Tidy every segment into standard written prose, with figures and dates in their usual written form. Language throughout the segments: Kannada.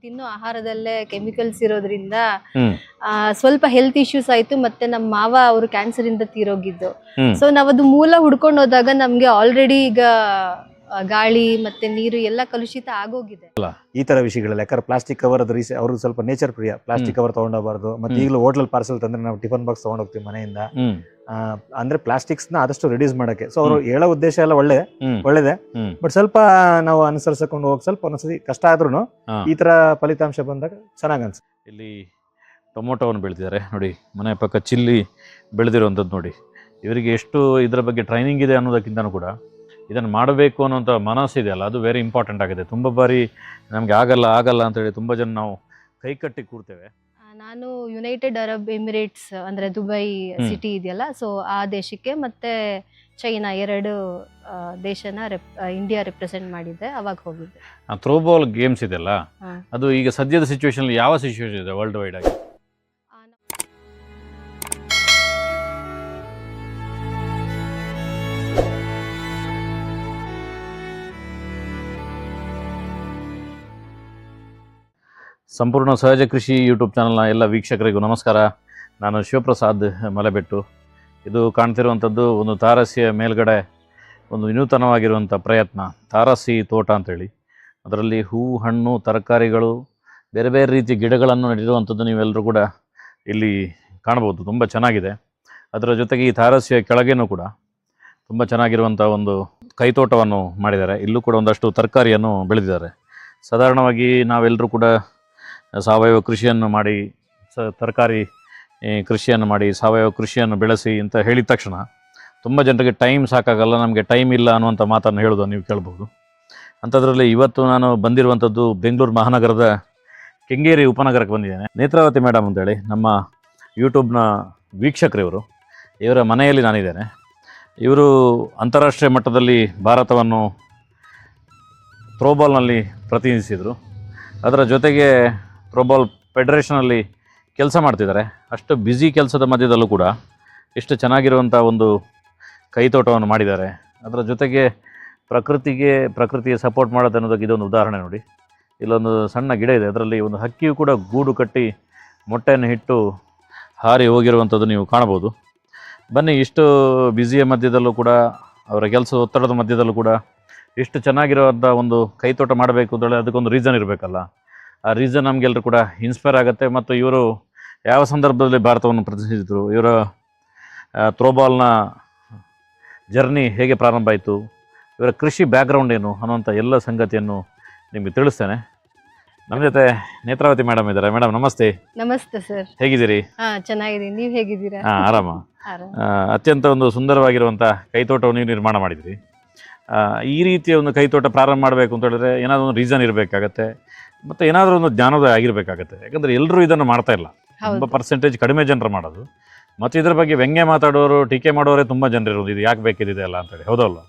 ತಿನ್ನೋ ಆಹಾರದಲ್ಲೇ ಕೆಮಿಕಲ್ಸ್ ಇರೋದ್ರಿಂದ ಹ್ಮ್ ಸ್ವಲ್ಪ ಹೆಲ್ತ್ ಇಶ್ಯೂಸ್ ಆಯ್ತು. ಮತ್ತೆ ನಮ್ಮ ಮಾವ ಅವರು ಕ್ಯಾನ್ಸರ್ ಇಂದ ತೀರೋಗಿದ್ದು. ಹ್ಮ್ ಸೊ ನಾವದು ಮೂಲ ಹುಡ್ಕೊಂಡು ಹೋದಾಗ ನಮ್ಗೆ ಆಲ್ರೆಡಿ ಈಗ ಗಾಳಿ ಮತ್ತೆ ನೀರು ಎಲ್ಲ ಕಲುಷಿತ ಆಗೋಗಿದೆ. ಈ ತರ ವಿಷಯಗಳಲ್ಲಿ ಯಾಕಂದ್ರೆ ಪ್ಲಾಸ್ಟಿಕ್ ಕವರ್ ಅವ್ರಿಗೆ ಸ್ವಲ್ಪ ನೇಚರ್ ಪ್ರಿಯ, ಪ್ಲಾಸ್ಟಿಕ್ ಕವರ್ ತಗೊಂಡೋಗಬಾರ್ದು. ಮತ್ತೆ ಈಗಲೂ ಹೋಟ್ಲಲ್ಲಿ ಪಾರ್ಸಲ್ ತಂದ್ರೆ ನಾವು ಟಿಫನ್ ಬಾಕ್ಸ್ ತಗೊಂಡೋಗ್ತೀವಿ ಮನೆಯಿಂದ. ಅಂದ್ರೆ ಪ್ಲಾಸ್ಟಿಕ್ಸ್ ನ ಆದಷ್ಟು ರಿಡ್ಯೂಸ್ ಮಾಡಕ್ಕೆ. ಸೊ ಅವರು ಹೇಳೋ ಉದ್ದೇಶ ಎಲ್ಲ ಒಳ್ಳೇದೇ, ಬಟ್ ಸ್ವಲ್ಪ ನಾವು ಅನುಸರಿಸಿಕೊಂಡು ಹೋಗಿ ಸ್ವಲ್ಪ ಒಂದೊಂದ್ಸತಿ ಕಷ್ಟ ಆದ್ರೂ ಈ ತರ ಫಲಿತಾಂಶ ಬಂದಾಗ ಚೆನ್ನಾಗ್ ಅನ್ಸುತ್ತೆ. ಇಲ್ಲಿ ಟೊಮೊಟೊವನ್ನು ಬೆಳೆದಿದ್ದಾರೆ ನೋಡಿ, ಮನೆ ಪಕ್ಕ ಚಿಲ್ಲಿ ಬೆಳೆದಿರುವಂಥದ್ದು ನೋಡಿ. ಇವರಿಗೆ ಎಷ್ಟು ಇದರ ಬಗ್ಗೆ ಟ್ರೈನಿಂಗ್ ಇದೆ ಅನ್ನೋದಕ್ಕಿಂತನೂ ಕೂಡ ಇದನ್ನು ಮಾಡಬೇಕು ಅನ್ನೋಂಥ ಮನಸ್ಸಿದೆಯಲ್ಲ, ಅದು ವೆರಿ ಇಂಪಾರ್ಟೆಂಟ್ ಆಗಿದೆ. ತುಂಬ ಬಾರಿ ನಮಗೆ ಆಗಲ್ಲ ಅಂತೇಳಿ ತುಂಬ ಜನ ನಾವು ಕೈ ಕಟ್ಟಿ ಕೂರ್ತೇವೆ. ನಾನು ಯುನೈಟೆಡ್ ಅರಬ್ ಎಮಿರೇಟ್ಸ್ ಅಂದ್ರೆ ದುಬೈ ಸಿಟಿ ಇದೆಯಲ್ಲ, ಸೊ ಆ ದೇಶಕ್ಕೆ ಮತ್ತೆ ಚೈನಾ ಎರಡು ದೇಶನ ಇಂಡಿಯಾ ರೆಪ್ರೆಸೆಂಟ್ ಮಾಡಿದ್ದೆ. ಅವಾಗ ಹೋಗಿದ್ದೆ. ಥ್ರೋಬಾಲ್ ಗೇಮ್ಸ್ ಇದೆಯಲ್ಲ, ಅದು ಈಗ ಸದ್ಯದ ಸಿಚುವೇಶನ್ ಯಾವ ಸಿಚುವೇಶನ್ ಇದೆ ವರ್ಲ್ಡ್ ವೈಡ್ ಆಗಿ? ಸಂಪೂರ್ಣ ಸಹಜ ಕೃಷಿ ಯೂಟ್ಯೂಬ್ ಚಾನಲ್ನ ಎಲ್ಲ ವೀಕ್ಷಕರಿಗೂ ನಮಸ್ಕಾರ. ನಾನು ಶಿವಪ್ರಸಾದ್ ಮಲೆಬೆಟ್ಟು. ಇದು ಕಾಣ್ತಿರುವಂಥದ್ದು ಒಂದು ತಾರಸಿಯ ಮೇಲ್ಗಡೆ ಒಂದು ವಿನೂತನವಾಗಿರುವಂಥ ಪ್ರಯತ್ನ, ತಾರಸಿ ತೋಟ ಅಂತೇಳಿ. ಅದರಲ್ಲಿ ಹೂವು, ಹಣ್ಣು, ತರಕಾರಿಗಳು, ಬೇರೆ ಬೇರೆ ರೀತಿಯ ಗಿಡಗಳನ್ನು ನೆಟ್ಟಿರುವಂಥದ್ದು ನೀವೆಲ್ಲರೂ ಕೂಡ ಇಲ್ಲಿ ಕಾಣ್ಬೋದು. ತುಂಬ ಚೆನ್ನಾಗಿದೆ. ಅದರ ಜೊತೆಗೆ ಈ ತಾರಸಿಯ ಕೆಳಗೇನೂ ಕೂಡ ತುಂಬ ಚೆನ್ನಾಗಿರುವಂಥ ಒಂದು ಕೈತೋಟವನ್ನು ಮಾಡಿದ್ದಾರೆ. ಇಲ್ಲೂ ಕೂಡ ಒಂದಷ್ಟು ತರಕಾರಿಯನ್ನು ಬೆಳೆದಿದ್ದಾರೆ. ಸಾಧಾರಣವಾಗಿ ನಾವೆಲ್ಲರೂ ಕೂಡ ಸಾವಯವ ಕೃಷಿಯನ್ನು ಮಾಡಿ, ತರಕಾರಿ ಕೃಷಿಯನ್ನು ಮಾಡಿ, ಸಾವಯವ ಕೃಷಿಯನ್ನು ಬೆಳೆಸಿ ಅಂತ ಹೇಳಿದ ತಕ್ಷಣ ತುಂಬ ಜನರಿಗೆ ಟೈಮ್ ಸಾಕಾಗಲ್ಲ, ನಮಗೆ ಟೈಮ್ ಇಲ್ಲ ಅನ್ನುವಂಥ ಮಾತನ್ನು ಹೇಳೋದು ನೀವು ಕೇಳ್ಬೋದು. ಅಂಥದ್ರಲ್ಲಿ ಇವತ್ತು ನಾನು ಬಂದಿರುವಂಥದ್ದು ಬೆಂಗಳೂರು ಮಹಾನಗರದ ಕೆಂಗೇರಿ ಉಪನಗರಕ್ಕೆ ಬಂದಿದ್ದೇನೆ. ನೇತ್ರಾವತಿ ಮೇಡಮ್ ಅಂತೇಳಿ ನಮ್ಮ ಯೂಟ್ಯೂಬ್ನ ವೀಕ್ಷಕರಿವರು, ಇವರ ಮನೆಯಲ್ಲಿ ನಾನಿದ್ದೇನೆ. ಇವರು ಅಂತಾರಾಷ್ಟ್ರೀಯ ಮಟ್ಟದಲ್ಲಿ ಭಾರತವನ್ನು ಥ್ರೋಬಾಲ್ನಲ್ಲಿ ಪ್ರತಿನಿಧಿಸಿದರು. ಅದರ ಜೊತೆಗೆ ಥ್ರೋಬಾಲ್ ಫೆಡರೇಷನಲ್ಲಿ ಕೆಲಸ ಮಾಡ್ತಿದ್ದಾರೆ. ಅಷ್ಟು ಬ್ಯುಸಿ ಕೆಲಸದ ಮಧ್ಯದಲ್ಲೂ ಕೂಡ ಎಷ್ಟು ಚೆನ್ನಾಗಿರುವಂಥ ಒಂದು ಕೈತೋಟವನ್ನು ಮಾಡಿದ್ದಾರೆ. ಅದರ ಜೊತೆಗೆ ಪ್ರಕೃತಿಗೆ ಸಪೋರ್ಟ್ ಮಾಡೋದು ಅನ್ನೋದಕ್ಕೆ ಇದೊಂದು ಉದಾಹರಣೆ ನೋಡಿ. ಇಲ್ಲೊಂದು ಸಣ್ಣ ಗಿಡ ಇದೆ, ಅದರಲ್ಲಿ ಒಂದು ಹಕ್ಕಿಯು ಕೂಡ ಗೂಡು ಕಟ್ಟಿ ಮೊಟ್ಟೆಯನ್ನು ಇಟ್ಟು ಹಾರಿ ಹೋಗಿರುವಂಥದ್ದು ನೀವು ಕಾಣ್ಬೋದು. ಬನ್ನಿ, ಇಷ್ಟು ಬ್ಯುಸಿಯ ಮಧ್ಯದಲ್ಲೂ ಕೂಡ, ಅವರ ಕೆಲಸದ ಒತ್ತಡದ ಮಧ್ಯದಲ್ಲೂ ಕೂಡ ಇಷ್ಟು ಚೆನ್ನಾಗಿರುವಂಥ ಒಂದು ಕೈತೋಟ ಮಾಡಬೇಕು ಅಂತೇಳಿ ಅದಕ್ಕೊಂದು ರೀಸನ್ ಇರಬೇಕಲ್ಲ. ಆ ರೀಸನ್ ನಮಗೆಲ್ಲರೂ ಕೂಡ ಇನ್ಸ್ಪೈರ್ ಆಗುತ್ತೆ. ಮತ್ತು ಇವರು ಯಾವ ಸಂದರ್ಭದಲ್ಲಿ ಭಾರತವನ್ನು ಪ್ರತಿನಿಧಿಸಿದರು, ಇವರ ಥ್ರೋಬಾಲ್ನ ಜರ್ನಿ ಹೇಗೆ ಪ್ರಾರಂಭ ಆಯಿತು, ಇವರ ಕೃಷಿ ಬ್ಯಾಕ್ಗ್ರೌಂಡ್ ಏನು ಅನ್ನುವಂಥ ಎಲ್ಲ ಸಂಗತಿಯನ್ನು ನಿಮಗೆ ತಿಳಿಸ್ತೇನೆ. ನಮ್ಮ ಜೊತೆ ನೇತ್ರಾವತಿ ಮೇಡಮ್ ಇದ್ದಾರೆ. ಮೇಡಮ್ ನಮಸ್ತೆ. ನಮಸ್ತೆ ಸರ್. ಹೇಗಿದ್ದೀರಿ? ಚೆನ್ನಾಗಿದ್ದೀನಿ, ನೀವು ಹೇಗಿದ್ದೀರಾ? ಆರಾಮ. ಅತ್ಯಂತ ಒಂದು ಸುಂದರವಾಗಿರುವಂಥ ಕೈತೋಟವನ್ನು ನೀವು ನಿರ್ಮಾಣ ಮಾಡಿದಿರಿ. ಈ ರೀತಿಯ ಒಂದು ಕೈತೋಟ ಪ್ರಾರಂಭ ಮಾಡಬೇಕು ಅಂತ ಹೇಳಿದ್ರೆ ಏನಾದರೂ ಒಂದು ರೀಸನ್ ಇರಬೇಕಾಗತ್ತೆ, ಮತ್ತು ಏನಾದರೂ ಒಂದು ಜ್ಞಾನೋದಯ ಆಗಿರಬೇಕಾಗತ್ತೆ. ಯಾಕಂದರೆ ಎಲ್ಲರೂ ಇದನ್ನು ಮಾಡ್ತಾ ಇಲ್ಲ, ತುಂಬ ಪರ್ಸೆಂಟೇಜ್ ಕಡಿಮೆ ಜನರು ಮಾಡೋದು. ಮತ್ತು ಇದ್ರ ಬಗ್ಗೆ ವ್ಯಂಗ್ಯ ಮಾತಾಡೋರು, ಟೀಕೆ ಮಾಡೋರೇ ತುಂಬ ಜನರಿರೋದು, ಇದು ಯಾಕೆ ಬೇಕಿದೆ ಅಲ್ಲ ಅಂತೇಳಿ. ಹೌದಲ್ಲ?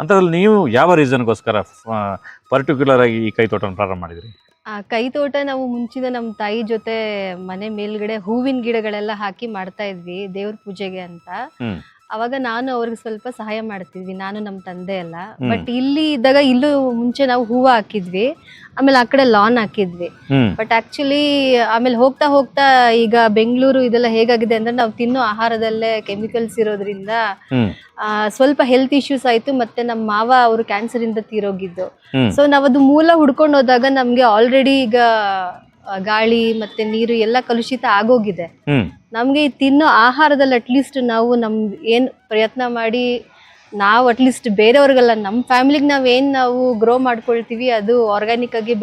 ಅಂಥದ್ರಲ್ಲಿ ನೀವು ಯಾವ ರೀಸನ್ಗೋಸ್ಕರ ಪರ್ಟಿಕ್ಯುಲರ್ ಆಗಿ ಈ ಕೈತೋಟವನ್ನು ಪ್ರಾರಂಭ ಮಾಡಿದ್ರಿ? ಕೈತೋಟ ನಾವು ಮುಂಚಿನ ನಮ್ಮ ತಾಯಿ ಜೊತೆ ಮನೆ ಮೇಲ್ಗಡೆ ಹೂವಿನ ಗಿಡಗಳೆಲ್ಲ ಹಾಕಿ ಮಾಡ್ತಾ ಇದ್ವಿ ದೇವ್ರ ಪೂಜೆಗೆ ಅಂತ. ಅವಾಗ ನಾನು ಅವ್ರಿಗೆ ಸ್ವಲ್ಪ ಸಹಾಯ ಮಾಡ್ತಿದ್ವಿ, ನಾನು ನಮ್ಮ ತಂದೆ ಎಲ್ಲ. ಬಟ್ ಇಲ್ಲಿ ಇದ್ದಾಗ ಇಲ್ಲೂ ಮುಂಚೆ ನಾವು ಹೂವು ಹಾಕಿದ್ವಿ, ಆಮೇಲೆ ಆ ಕಡೆ ಲಾನ್ ಹಾಕಿದ್ವಿ. ಬಟ್ ಆಕ್ಚುಲಿ ಆಮೇಲೆ ಹೋಗ್ತಾ ಹೋಗ್ತಾ ಈಗ ಬೆಂಗಳೂರು ಇದೆಲ್ಲ ಹೇಗಾಗಿದೆ ಅಂದ್ರೆ ನಾವು ತಿನ್ನೋ ಆಹಾರದಲ್ಲೇ ಕೆಮಿಕಲ್ಸ್ ಇರೋದ್ರಿಂದ ಸ್ವಲ್ಪ ಹೆಲ್ತ್ ಇಶ್ಯೂಸ್ ಆಯ್ತು. ಮತ್ತೆ ನಮ್ಮ ಮಾವ ಅವರು ಕ್ಯಾನ್ಸರ್ ಇಂದ ತೀರೋಗಿದ್ದು. ಸೊ ನಾವದು ಮೂಲ ಹುಡ್ಕೊಂಡು ಹೋದಾಗ ನಮ್ಗೆ ಆಲ್ರೆಡಿ ಈಗ ಗಾಳಿ ಮತ್ತೆ ನೀರು ಎಲ್ಲ ಕಲುಷಿತ ಆಗೋಗಿದೆ. ನಮ್ಗೆ ತಿನ್ನೋ ಆಹಾರದಲ್ಲಿ ಅಟ್ಲೀಸ್ಟ್ ನಾವು ಏನ್ ಪ್ರಯತ್ನ ಮಾಡಿ ನಾವು ಅಟ್ಲೀಸ್ಟ್ ಬೇರೆಯವ್ರಿಗೆಲ್ಲ ನಮ್ಮ ಫ್ಯಾಮಿಲಿಗೆ ನಾವು ಗ್ರೋ ಮಾಡ್ಕೊಳ್ತೀವಿ, ಅದು ಆರ್ಗ್ಯಾನಿಕ್ ಆಗಿ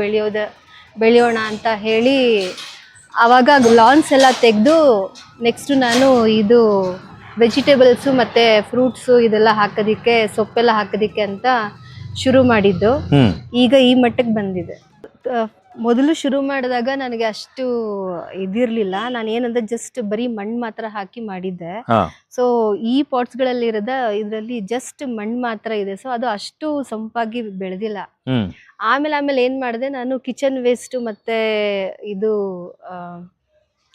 ಬೆಳೆಯೋಣ ಅಂತ ಹೇಳಿ ಆವಾಗ ಲಾನ್ಸ್ ಎಲ್ಲ ತೆಗೆದು ನೆಕ್ಸ್ಟ್ ನಾನು ಇದು ವೆಜಿಟೇಬಲ್ಸು ಮತ್ತು ಫ್ರೂಟ್ಸು ಇದೆಲ್ಲ ಹಾಕೋದಿಕ್ಕೆ, ಸೊಪ್ಪೆಲ್ಲ ಹಾಕೋದಿಕ್ಕೆ ಅಂತ ಶುರು ಮಾಡಿದ್ದು. ಈಗ ಈ ಮಟ್ಟಕ್ಕೆ ಬಂದಿದೆ. ಮೊದಲು ಶುರು ಮಾಡಿದಾಗ ನನಗೆ ಅಷ್ಟು ಇದಿರಲಿಲ್ಲ. ನಾನು ಏನಂದ್ರೆ ಜಸ್ಟ್ ಬರೀ ಮಣ್ಣು ಮಾತ್ರ ಹಾಕಿ ಮಾಡಿದ್ದೆ. ಸೊ ಈ ಪಾಟ್ಸ್ಗಳಲ್ಲಿ ಇದರಲ್ಲಿ ಜಸ್ಟ್ ಮಣ್ಣು ಮಾತ್ರ ಇದೆ. ಸೊ ಅದು ಅಷ್ಟು ಸಂಪಾಗಿ ಬೆಳೆದಿಲ್ಲ. ಆಮೇಲೆ ಏನ್ ಮಾಡಿದೆ, ನಾನು ಕಿಚನ್ ವೇಸ್ಟ್ ಮತ್ತೆ ಇದು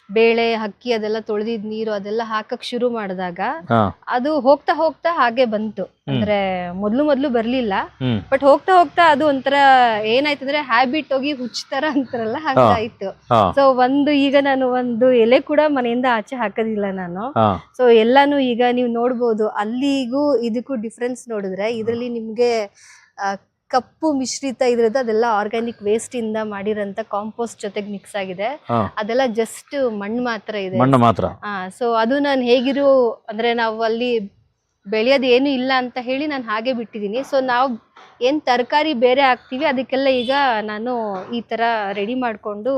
ಬೇಳೆ ಅಕ್ಕಿ ಅದೆಲ್ಲ ತೊಳೆದಿದ್ ನೀರು ಅದೆಲ್ಲ ಹಾಕಕ್ ಶುರು ಮಾಡಿದಾಗ ಹಾ ಅದು ಹೋಗ್ತಾ ಹೋಗ್ತಾ ಹಾಗೆ ಬಂತು. ಅಂದ್ರೆ ಮೊದ್ಲು ಬರ್ಲಿಲ್ಲ, ಹ್ಮ್ ಬಟ್ ಹೋಗ್ತಾ ಹೋಗ್ತಾ ಅದು ಒಂಥರ ಏನಾಯ್ತಂದ್ರೆ ಹ್ಯಾಬಿಟ್ ಹೋಗಿ ಹುಚ್ಚತರ ಅಂತಾರಲ್ಲ ಹಾಗಾಯ್ತು. ಹಾ ಸೊ ಈಗ ನಾನು ಒಂದು ಎಲೆ ಕೂಡ ಮನೆಯಿಂದ ಆಚೆ ಹಾಕೋದಿಲ್ಲ ನಾನು. ಹಾ ಸೊ ಎಲ್ಲಾನು ಈಗ ನೀವು ನೋಡ್ಬೋದು, ಅಲ್ಲಿಗೂ ಇದಕ್ಕೂ ಡಿಫ್ರೆನ್ಸ್ ನೋಡಿದ್ರೆ ಇದ್ರಲ್ಲಿ ನಿಮ್ಗೆ ಕಪ್ಪು ಮಿಶ್ರಿತ ಇದ್ರದ್ದು ಅದೆಲ್ಲ ಆರ್ಗ್ಯಾನಿಕ್ ವೇಸ್ಟ್ ಇಂದ ಮಾಡಿರೋಂಥ ಕಾಂಪೋಸ್ಟ್ ಜೊತೆಗೆ ಮಿಕ್ಸ್ ಆಗಿದೆ. ಹಾ ಅದೆಲ್ಲ ಜಸ್ಟ್ ಮಣ್ಣು ಮಾತ್ರ ಇದೆ. ಮಣ್ಣು ಮಾತ್ರ. ಸೊ ಅದು ನಾನು ಹೇಗಿರೋ ಅಂದ್ರೆ ನಾವು ಅಲ್ಲಿ ಬೆಳೆಯೋದು ಏನು ಇಲ್ಲ ಅಂತ ಹೇಳಿ ನಾನು ಹಾಗೆ ಬಿಟ್ಟಿದ್ದೀನಿ. ಸೊ ನಾವು ಏನ್ ತರಕಾರಿ ಬೇರೆ ಹಾಕ್ತಿವಿ ಅದಕ್ಕೆಲ್ಲ ಈಗ ನಾನು ಈ ತರ ರೆಡಿ ಮಾಡ್ಕೊಂಡು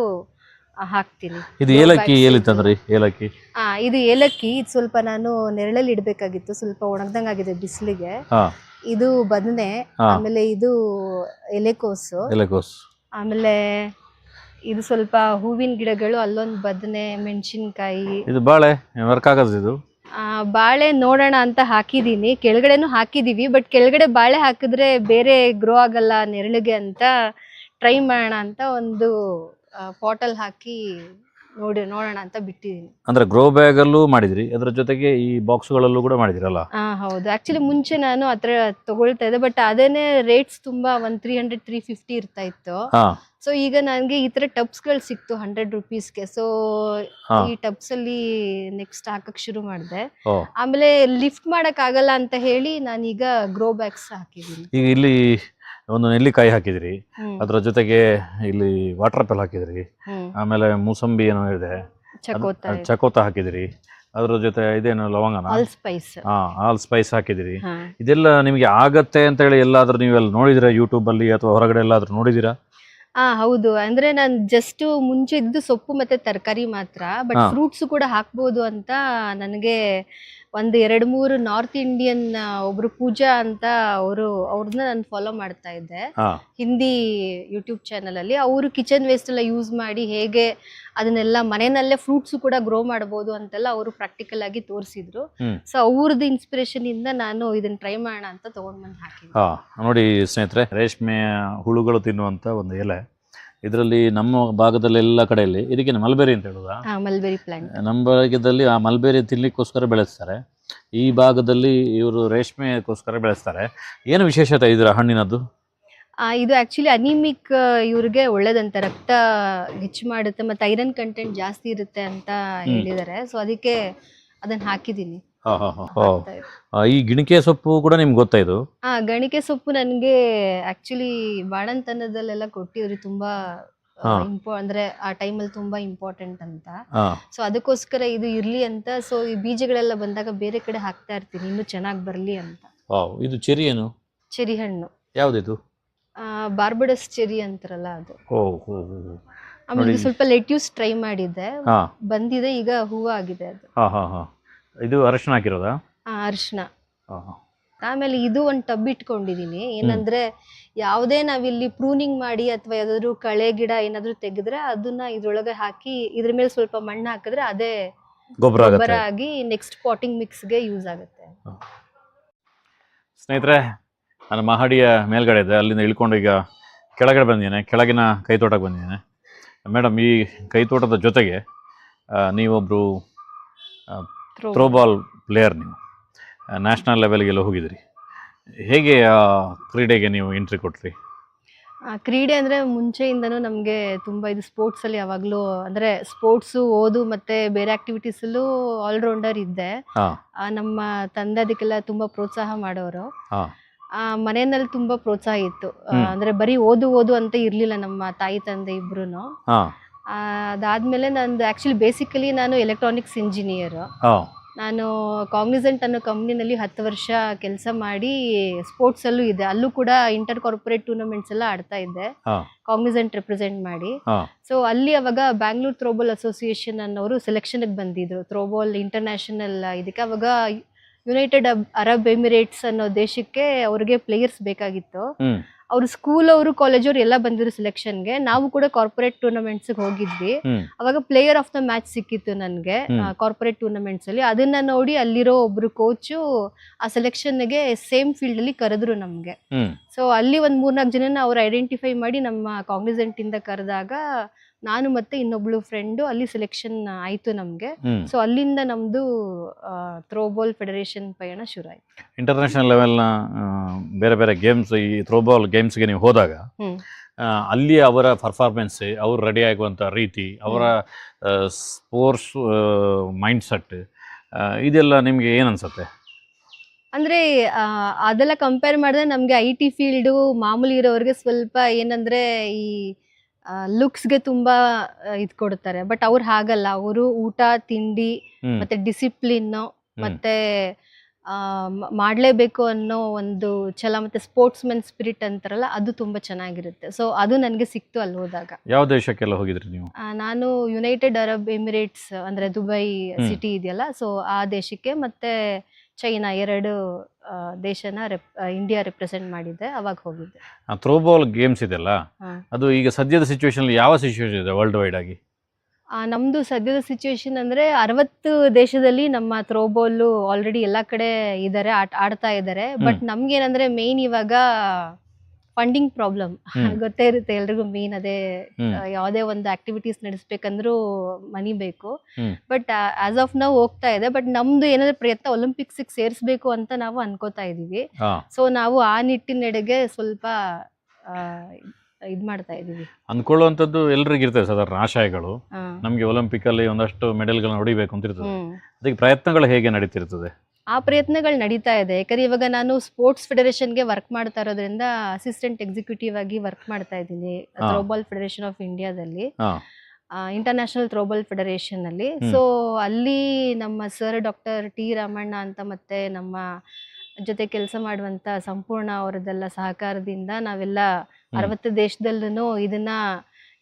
ಹಾಕ್ತೀನಿ. ಇದು ಏಲಕ್ಕಿ ಎಲ್ಲಿ ತಂದ್ರಿ? ಏಲಕ್ಕಿ ಇದು ಏಲಕ್ಕಿ. ಇದು ಸ್ವಲ್ಪ ನಾನು ನೆರಳಲ್ಲಿ ಇಡ್ಬೇಕಾಗಿತ್ತು, ಸ್ವಲ್ಪ ಒಣಗ್ದಂಗಾಗಿದೆ ಬಿಸಿಲಿಗೆ. ಹಾ ಇದು ಬದನೆ, ಹಾ. ಆಮೇಲೆ ಇದು ಎಲೆಕೋಸು, ಎಲೆಕೋಸು, ಆಮೇಲೆ ಇದು ಸ್ವಲ್ಪ ಹೂವಿನ ಗಿಡಗಳು, ಅಲ್ಲೊಂದು ಬದನೆ, ಮೆಣಸಿನ್ಕಾಯಿ, ಇದು ಬಾಳೆ ವರ್ಕ್ ಆಗದು. ಇದು ಬಾಳೆ ನೋಡೋಣ ಅಂತ ಹಾಕಿದೀನಿ, ಕೆಳಗಡೆನೂ ಹಾಕಿದೀವಿ. ಬಟ್ ಕೆಳಗಡೆ ಬಾಳೆ ಹಾಕಿದ್ರೆ ಬೇರೆ ಗ್ರೋ ಆಗಲ್ಲ ನೆರಳಿಗೆ ಅಂತ ಟ್ರೈ ಮಾಡೋಣ ಅಂತ ಒಂದು ಪಾಟಲ್ ಹಾಕಿ ನೋಡೋಣ ಅಂತ ಬಿಟ್ಟಿದೀನಿ. ಅಂದ್ರೆ ಗ್ರೋ ಬ್ಯಾಗ್ ಅಲ್ಲೂ ಮಾಡಿದ್ರಿ, ಅದ್ರ ಜೊತೆಗೆ ಈ ಬಾಕ್ಸ್ ಗಳಲ್ಲೂ ಕೂಡ ಮಾಡಿದಿರಲ್ಲ? ಹೌದು. ಆಕ್ಚುಲಿ ಮುಂಚೆ ನಾನು ಆತರ ತಗೊಳ್ತಾ ಇದ್ದೆ, ಬಟ್ ಅದೇನೆ ರೇಟ್ಸ್ ತುಂಬಾ 300-350 ಇರ್ತಾ ಇತ್ತು. ಸೊ ಈಗ ನನಗೆ ಈ ತರ ಟಬ್ಸ್ ಗಳು ಸಿಕ್ತು 100 ರುಪೀಸ್ಗೆ. ಸೊ ಈ ಟಬ್ಸ್ ಅಲ್ಲಿ ನೆಕ್ಸ್ಟ್ ಹಾಕಕ್ ಶುರು ಮಾಡಿದೆ. ಆಮೇಲೆ ಲಿಫ್ಟ್ ಮಾಡಕ್ ಆಗಲ್ಲ ಅಂತ ಹೇಳಿ ನಾನೀಗ ಗ್ರೋ ಬ್ಯಾಗ್ಸ್ ಹಾಕಿದೀನಿ. ಈಗ ಇಲ್ಲಿ ಒಂದು ನೆಲ್ಲಿಕಾಯಿ ಹಾಕಿದ್ರಿ, ಅದ್ರ ಜೊತೆಗೆ ಇಲ್ಲಿ ವಾಟರ್ ಆಪಲ್ ಹಾಕಿದ್ರಿ, ಆಮೇಲೆ ಮೂಸಂಬಿ ಏನೋ ಇದೆ, ಚಕೋತ ಹಾಕಿದ್ರಿ, ಅದ್ರ ಜೊತೆ ಇದೇನು ಲವಂಗನ, ಆಲ್ ಸ್ಪೈಸ್ ಹಾಕಿದಿರಿ. ಇದೆಲ್ಲ ನಿಮ್ಗೆ ಆಗತ್ತೆ ಅಂತ ಹೇಳಿ ಎಲ್ಲಾದ್ರೂ ನೀವೆಲ್ಲ ನೋಡಿದಿರಾ ಯೂಟ್ಯೂಬ್ ಅಲ್ಲಿ ಅಥವಾ ಹೊರಗಡೆ ಎಲ್ಲಾದ್ರೂ ನೋಡಿದಿರಾ? ಹೌದು. ಅಂದ್ರೆ ನಾನು ಜಸ್ಟ್ ಮುಂಚೆ ಇದ್ದು ಸೊಪ್ಪು ಮತ್ತೆ ತರಕಾರಿ ಮಾತ್ರ, ಬಟ್ ಫ್ರೂಟ್ಸ್ ಕೂಡ ಹಾಕ್ಬೋದು ಅಂತ ನನಗೆ ಒಂದು 2-3 ನಾರ್ತ್ ಇಂಡಿಯನ್ ಒಬ್ರು ಪೂಜಾ ಅಂತ ಅವ್ರನ್ನ ನಾನು ಫಾಲೋ ಮಾಡ್ತಾ ಇದ್ದೆ ಹಿಂದಿ ಯೂಟ್ಯೂಬ್ ಚಾನಲ್ ಅಲ್ಲಿ. ಅವರು ಕಿಚನ್ ವೇಸ್ಟ್ ಎಲ್ಲ ಯೂಸ್ ಮಾಡಿ ಹೇಗೆ ಅದನ್ನೆಲ್ಲ ಮನೆಯಲ್ಲೇ ಫ್ರೂಟ್ಸ್ ಕೂಡ ಗ್ರೋ ಮಾಡಬಹುದು ಅಂತೆಲ್ಲ ಅವರು ಪ್ರಾಕ್ಟಿಕಲ್ ಆಗಿ ತೋರಿಸಿದ್ರು. ಸೊ ಅವ್ರದ್ದು ಇನ್ಸ್ಪಿರೇಷನ್ ಇಂದ ನಾನು ಇದನ್ನ ಟ್ರೈ ಮಾಡೋಣ ಅಂತ ತಗೊಂಡ್ ಬಂದು ಹಾಕಿದ್ದೆ. ನೋಡಿ ಸ್ನೇಹಿತರೆ, ರೇಷ್ಮೆ ಹುಳುಗಳು ತಿನ್ನುವಂತ ಒಂದು ಎಲೆ. ಇದರಲ್ಲಿ ನಮ್ಮ ಭಾಗದಲ್ಲಿ ಎಲ್ಲ ಕಡೆಯಲ್ಲಿ ಇದಕ್ಕೆ ಮಲ್ಬೇರಿ ಅಂತ ಹೇಳುದಾ? Mulberry plant. ನಮ್ಮ ಭಾಗದಲ್ಲಿ ಆ ಮಲ್ಬೇರಿ ತಿನ್ಲಿಕ್ಕೋಸ್ಕರ ಬೆಳೆಸ್ತಾರೆ, ಈ ಭಾಗದಲ್ಲಿ ಇವರು ರೇಷ್ಮೆಗೋಸ್ಕರ ಬೆಳೆಸ್ತಾರೆ. ಏನು ವಿಶೇಷತೆ ಇದರ ಹಣ್ಣಿನದ್ದು? ಇದು ಆಕ್ಚುಲಿ ಅನಿಮಿಕ್ ಇವ್ರಿಗೆ ಒಳ್ಳೇದಂತೆ, ರಕ್ತ ಹೆಚ್ಚು ಮಾಡುತ್ತೆ ಮತ್ತೆ ಐರನ್ ಕಂಟೆಂಟ್ ಜಾಸ್ತಿ ಇರುತ್ತೆ ಅಂತ ಹೇಳಿದ್ದಾರೆ. ಸೊ ಅದಕ್ಕೆ ಅದನ್ನ ಹಾಕಿದೀನಿ. ಈ ಗಿಣಿಕೆ ಸೊಪ್ಪು ಕೂಡ ನಿಮ್ಗೆ ಗೊತ್ತಾ? ಇದು ಗಣಿಕೆ ಸೊಪ್ಪು ನನ್ಗೆ ಆಕ್ಚುಲಿ ಬಾಣಂತನದಲ್ಲೆಲ್ಲ ಕೊಟ್ಟಿದ್ರಿ, ತುಂಬಾ ಅಂದ್ರೆ ಆ ಟೈಮಲ್ಲಿ ತುಂಬಾ ಇಂಪಾರ್ಟೆಂಟ್ ಅಂತ. ಸೊ ಅದಕ್ಕೋಸ್ಕರ ಇದು ಇರ್ಲಿ ಅಂತ, ಸೊ ಈ ಬೀಜಗಳೆಲ್ಲ ಬಂದಾಗ ಬೇರೆ ಕಡೆ ಹಾಕ್ತಾ ಇರ್ತೀನಿ ಇನ್ನು ಚೆನ್ನಾಗಿ ಬರ್ಲಿ ಅಂತ. ಇದು ಚೆರಿ ಏನು? ಚೆರಿ ಹಣ್ಣು. ಯಾವ್ದಿದು? ಬಾರ್ಬಡಸ್ ಚೆರಿ ಅಂತಾರಲ್ಲ ಅದು. ಆಮೇಲೆ ಸ್ವಲ್ಪ ಲೆಟ್ಯೂಸ್ ಟ್ರೈ ಮಾಡಿದ್ದೆ, ಬಂದಿದೆ, ಈಗ ಹೂವು ಆಗಿದೆ ಅದು. ಇದು ಅರಿಶಿನ ಹಾಕಿರೋದಾ? ಅರಿಶಿನ. ಆಮೇಲೆ ಇದು ಒಂದು ಟಬ್ ಇಟ್ಕೊಂಡಿದೀನಿ. ಏನಂದ್ರೆ ಯಾವುದೇ ನಾವಿಲ್ಲಿ ಪ್ರೂನಿಂಗ್ ಮಾಡಿ ಅಥವಾ ಯಾವ್ದಾದ್ರು ಕಳೆ ಗಿಡ ಏನಾದ್ರು ತೆಗೆದ್ರೆ ಅದನ್ನ ಇದ್ರೊಳಗೆ ಹಾಕಿ ಇದ್ರ ಮೇಲೆ ಸ್ವಲ್ಪ ಮಣ್ಣು ಹಾಕಿದ್ರೆ ಅದೇ ಗೊಬ್ಬರ ಆಗಿ ನೆಕ್ಸ್ಟ್ ಪಾಟಿಂಗ್ ಮಿಕ್ಸ್ಗೆ ಯೂಸ್ ಆಗುತ್ತೆ. ಸ್ನೇಹಿತರೆ, ನಾನು ಮಹಡಿಯ ಮೇಲ್ಗಡೆ ಇದೆ, ಅಲ್ಲಿಂದ ಇಳ್ಕೊಂಡು ಈಗ ಕೆಳಗಡೆ ಬಂದಿದ್ದೇನೆ, ಕೆಳಗಿನ ಕೈತೋಟಕ್ಕೆ ಬಂದಿದ್ದೇನೆ. ಮೇಡಮ್, ಈ ಕೈತೋಟದ ಜೊತೆಗೆ ನೀವೊಬ್ರು ಥ್ರೋಬಾಲ್ ಪ್ಲೇಯರ್, ನೀವು ನ್ಯಾಷನಲ್ ಲೆವೆಲ್ಗೆಲ್ಲ ಹೋಗಿದ್ರಿ. ಹೇಗೆ ಆ ಕ್ರೀಡೆಗೆ ನೀವು ಎಂಟ್ರಿ ಕೊಟ್ರಿ? ಕ್ರೀಡೆ ಅಂದರೆ ಮುಂಚೆಯಿಂದನೂ ನಮಗೆ ತುಂಬ ಇದು ಸ್ಪೋರ್ಟ್ಸಲ್ಲಿ ಯಾವಾಗಲೂ ಅಂದರೆ ಸ್ಪೋರ್ಟ್ಸು, ಓದು ಮತ್ತು ಬೇರೆ ಆ್ಯಕ್ಟಿವಿಟೀಸಲ್ಲೂ ಆಲ್ರೌಂಡರ್ ಇದ್ದೆ. ನಮ್ಮ ತಂದೆ ಅದಕ್ಕೆಲ್ಲ ತುಂಬ ಪ್ರೋತ್ಸಾಹ ಮಾಡೋರು. ಮನೆಯಲ್ಲಿ ತುಂಬ ಪ್ರೋತ್ಸಾಹ ಇತ್ತು. ಅಂದರೆ ಬರೀ ಓದು ಅಂತ ಇರಲಿಲ್ಲ ನಮ್ಮ ತಾಯಿ ತಂದೆ ಇಬ್ರು. ಅದಾದಮೇಲೆ ನಂದು ಆ್ಯಕ್ಚುಲಿ ಬೇಸಿಕಲಿ ನಾನು ಎಲೆಕ್ಟ್ರಾನಿಕ್ಸ್ ಇಂಜಿನಿಯರು. ನಾನು ಕಾಗ್ನಿಸೆಂಟ್ ಅನ್ನೋ ಕಂಪ್ನಿನಲ್ಲಿ 10 ವರ್ಷ ಕೆಲಸ ಮಾಡಿ ಸ್ಪೋರ್ಟ್ಸಲ್ಲೂ ಇದೆ, ಅಲ್ಲೂ ಕೂಡ ಇಂಟರ್ ಕಾರ್ಪೊರೇಟ್ ಟೂರ್ನಮೆಂಟ್ಸ್ ಎಲ್ಲ ಆಡ್ತಾ ಇದ್ದೆ ಕಾಗ್ನಿಸೆಂಟ್ ರೆಪ್ರೆಸೆಂಟ್ ಮಾಡಿ. ಸೊ ಅಲ್ಲಿ ಅವಾಗ ಬ್ಯಾಂಗ್ಳೂರ್ ಥ್ರೋಬಾಲ್ ಅಸೋಸಿಯೇಷನ್ ಅನ್ನೋರು ಸೆಲೆಕ್ಷನ್ಗೆ ಬಂದಿದ್ರು ಥ್ರೋಬಾಲ್ ಇಂಟರ್ನ್ಯಾಷನಲ್ ಇದಕ್ಕೆ. ಅವಾಗ ಯುನೈಟೆಡ್ ಅರಬ್ ಎಮಿರೇಟ್ಸ್ ಅನ್ನೋ ದೇಶಕ್ಕೆ ಅವ್ರಿಗೆ ಪ್ಲೇಯರ್ಸ್ ಬೇಕಾಗಿತ್ತು. ಅವ್ರು ಸ್ಕೂಲ್ ಅವರು ಕಾಲೇಜ್ ಅವ್ರು ಎಲ್ಲ ಬಂದಿದ್ರು ಸೆಲೆಕ್ಷನ್ಗೆ. ನಾವು ಕೂಡ ಕಾರ್ಪೊರೇಟ್ ಟೂರ್ನಮೆಂಟ್ಸ್ ಹೋಗಿದ್ವಿ. ಅವಾಗ ಪ್ಲೇಯರ್ ಆಫ್ ದ ಮ್ಯಾಚ್ ಸಿಕ್ಕಿತ್ತು ನನ್ಗೆ ಕಾರ್ಪೊರೇಟ್ ಟೂರ್ನಮೆಂಟ್ಸ್ ಅಲ್ಲಿ. ಅದನ್ನ ನೋಡಿ ಅಲ್ಲಿರೋ ಒಬ್ರು ಕೋಚು ಆ ಸೆಲೆಕ್ಷನ್ಗೆ ಸೇಮ್ ಫೀಲ್ಡ್ ಅಲ್ಲಿ ಕರೆದ್ರು ನಮ್ಗೆ. ಸೊ ಅಲ್ಲಿ ಒಂದ್ 3-4 ಜನನ ಅವ್ರು ಐಡೆಂಟಿಫೈ ಮಾಡಿ ನಮ್ಮ ಕಾಗ್ನಿಸೆಂಟ್ ಇಂದ ಕರೆದಾಗ ನಾನು ಮತ್ತೆ ಇನ್ನೊಬ್ಳು ಫ್ರೆಂಡು ಅಲ್ಲಿ ಸೆಲೆಕ್ಷನ್ ಆಯ್ತು ನಮ್ಗೆ. ಸೊ ಅಲ್ಲಿಂದ ನಮ್ದು ಥ್ರೋಬಾಲ್ ಫೆಡರೇಷನ್ ಪಯಣ ಶುರು ಆಯ್ತು. ಇಂಟರ್ನ್ಯಾಷನಲ್ ಲೆವೆಲ್ನ ಬೇರೆ ಬೇರೆ ಗೇಮ್ಸ್, ಈ ಥ್ರೋಬಾಲ್ ಗೇಮ್ಸ್ಗೆ ನೀವು ಹೋದಾಗ ಅಲ್ಲಿ ಅವರ ಪರ್ಫಾರ್ಮೆನ್ಸ್, ಅವ್ರು ರೆಡಿ ಆಗುವಂಥ ರೀತಿ, ಅವರ ಸ್ಪೋರ್ಟ್ಸ್ ಮೈಂಡ್ಸೆಟ್, ಇದೆಲ್ಲ ನಿಮಗೆ ಏನು ಅನ್ಸುತ್ತೆ? ಅಂದ್ರೆ ಅದೆಲ್ಲ ಕಂಪೇರ್ ಮಾಡಿದ್ರೆ ನಮ್ಗೆ IT ಫೀಲ್ಡು ಮಾಮೂಲಿ ಇರೋರಿಗೆ ಸ್ವಲ್ಪ ಏನಂದ್ರೆ ಈ ಲುಕ್ಸ್ಗೆ ತುಂಬಾ ಇದ್ ಕೊಡ್ತಾರೆ. ಬಟ್ ಅವ್ರು ಹಾಗಲ್ಲ. ಅವರು ಊಟ ತಿಂಡಿ ಮತ್ತೆ ಡಿಸಿಪ್ಲಿನ್ ಮತ್ತೆ ಮಾಡ್ಲೇಬೇಕು ಅನ್ನೋ ಒಂದು ಛಲ ಮತ್ತೆ ಸ್ಪೋರ್ಟ್ಸ್ ಮೆನ್ ಸ್ಪಿರಿಟ್ ಅಂತಾರಲ್ಲ, ಅದು ತುಂಬಾ ಚೆನ್ನಾಗಿರುತ್ತೆ. ಸೊ ಅದು ನನ್ಗೆ ಸಿಕ್ತು ಅಲ್ಲಿ ಹೋದಾಗ. ಯಾವ ದೇಶಕ್ಕೆಲ್ಲ ಹೋಗಿದ್ರಿ ನೀವು? ನಾನು ಯುನೈಟೆಡ್ ಅರಬ್ ಎಮಿರೇಟ್ಸ್ ಅಂದ್ರೆ ದುಬೈ ಸಿಟಿ ಇದೆಯಲ್ಲ, ಸೊ ಆ ದೇಶಕ್ಕೆ ಮತ್ತೆ ಚೈನಾ 2 ದೇಶನ ಇಂಡಿಯಾ ರೆಪ್ರೆಸೆಂಟ್ ಮಾಡಿದ್ದೆ. ಅವಾಗ ಹೋಗಿದ್ದೆ. ಥ್ರೋಬಾಲ್ ಗೇಮ್ಸ್ ಇದೆಲ್ಲ, ಅದು ಈಗ ಸದ್ಯದ ಸಿಚುವೇಶನ್ ಯಾವ ಸಿಚುವೇಶನ್ ಇದೆ ವರ್ಲ್ಡ್ ವೈಡ್ ಆಗಿ? ನಮ್ದು ಸದ್ಯದ ಸಿಚುವೇಶನ್ ಅಂದ್ರೆ 60 ದೇಶದಲ್ಲಿ ನಮ್ಮ ಥ್ರೋಬಾಲ್ ಆಲ್ರೆಡಿ ಎಲ್ಲಾ ಕಡೆ ಇದಾರೆ, ಆಡ್ತಾ ಇದಾರೆ. ಬಟ್ ನಮ್ಗೇನಂದ್ರೆ ಮೇನ್ ಇವಾಗ ಫಂಡಿಂಗ್ ಪ್ರಾಬ್ಲಮ್ ಗೊತ್ತೇ ಇರುತ್ತೆ ಎಲ್ರಿಗೂ. ಮೇನ್ ಅದೇ, ಯಾವುದೇ ಒಂದು ಆಕ್ಟಿವಿಟೀಸ್ ನಡೆಸ್ಬೇಕಂದ್ರೂ ಮನಿ ಬೇಕು. ಬಟ್ ಆಸ್ ಆಫ್ ನಾವು ಹೋಗ್ತಾ ಇದೆ. ಬಟ್ ನಮ್ದು ಏನಾದ್ರೆ ಪ್ರಯತ್ನ ಒಲಿಂಪಿಕ್ಸ್ ಸೇರಿಸ್ಬೇಕು ಅಂತ ನಾವು ಅನ್ಕೋತಾ ಇದೀವಿ. ಸೊ ನಾವು ಆ ನಿಟ್ಟಿನೆಡೆಗೆ ಸ್ವಲ್ಪ ಇದ್ ಮಾಡ್ತಾ ಇದೀವಿ. ಅನ್ಕೊಳ್ಳುವಂಥದ್ದು ಎಲ್ರಿಗೂ ಇರ್ತದೆ ಸಾಧಾರಣ ಆಶಯಗಳು. ನಮ್ಗೆ ಒಲಿಂಪಿಕ್ ಅಲ್ಲಿ ಒಂದಷ್ಟು ಮೆಡಲ್ಗಳನ್ನ ಹೊಡಿಬೇಕು ಅಂತ ಇರ್ತದೆ. ಅದಕ್ಕೆ ಪ್ರಯತ್ನಗಳು ಹೇಗೆ ನಡೀತಿರ್ತದೆ? ಆ ಪ್ರಯತ್ನಗಳು ನಡೀತಾ ಇದೆ. ಯಾಕಂದ್ರೆ ಇವಾಗ ನಾನು ಸ್ಪೋರ್ಟ್ಸ್ ಫೆಡರೇಷನ್ಗೆ ವರ್ಕ್ ಮಾಡ್ತಾ ಇರೋದ್ರಿಂದ ಅಸಿಸ್ಟೆಂಟ್ ಎಕ್ಸಿಕ್ಯೂಟಿವ್ ಆಗಿ ವರ್ಕ್ ಮಾಡ್ತಾ ಇದ್ದೀನಿ ಥ್ರೋಬಾಲ್ ಫೆಡರೇಷನ್ ಆಫ್ ಇಂಡಿಯಾದಲ್ಲಿ, ಇಂಟರ್ನ್ಯಾಷನಲ್ ಥ್ರೋಬಾಲ್ ಫೆಡರೇಷನ್ ಅಲ್ಲಿ. ಸೊ ಅಲ್ಲಿ ನಮ್ಮ ಸರ್ ಡಾಕ್ಟರ್ ಟಿ ರಾಮಣ್ಣ ಅಂತ ಮತ್ತೆ ನಮ್ಮ ಜೊತೆ ಕೆಲಸ ಮಾಡುವಂತ ಸಂಪೂರ್ಣ ಅವರದೆಲ್ಲ ಸಹಕಾರದಿಂದ ನಾವೆಲ್ಲ 60 ದೇಶದಲ್ಲೂ ಇದನ್ನ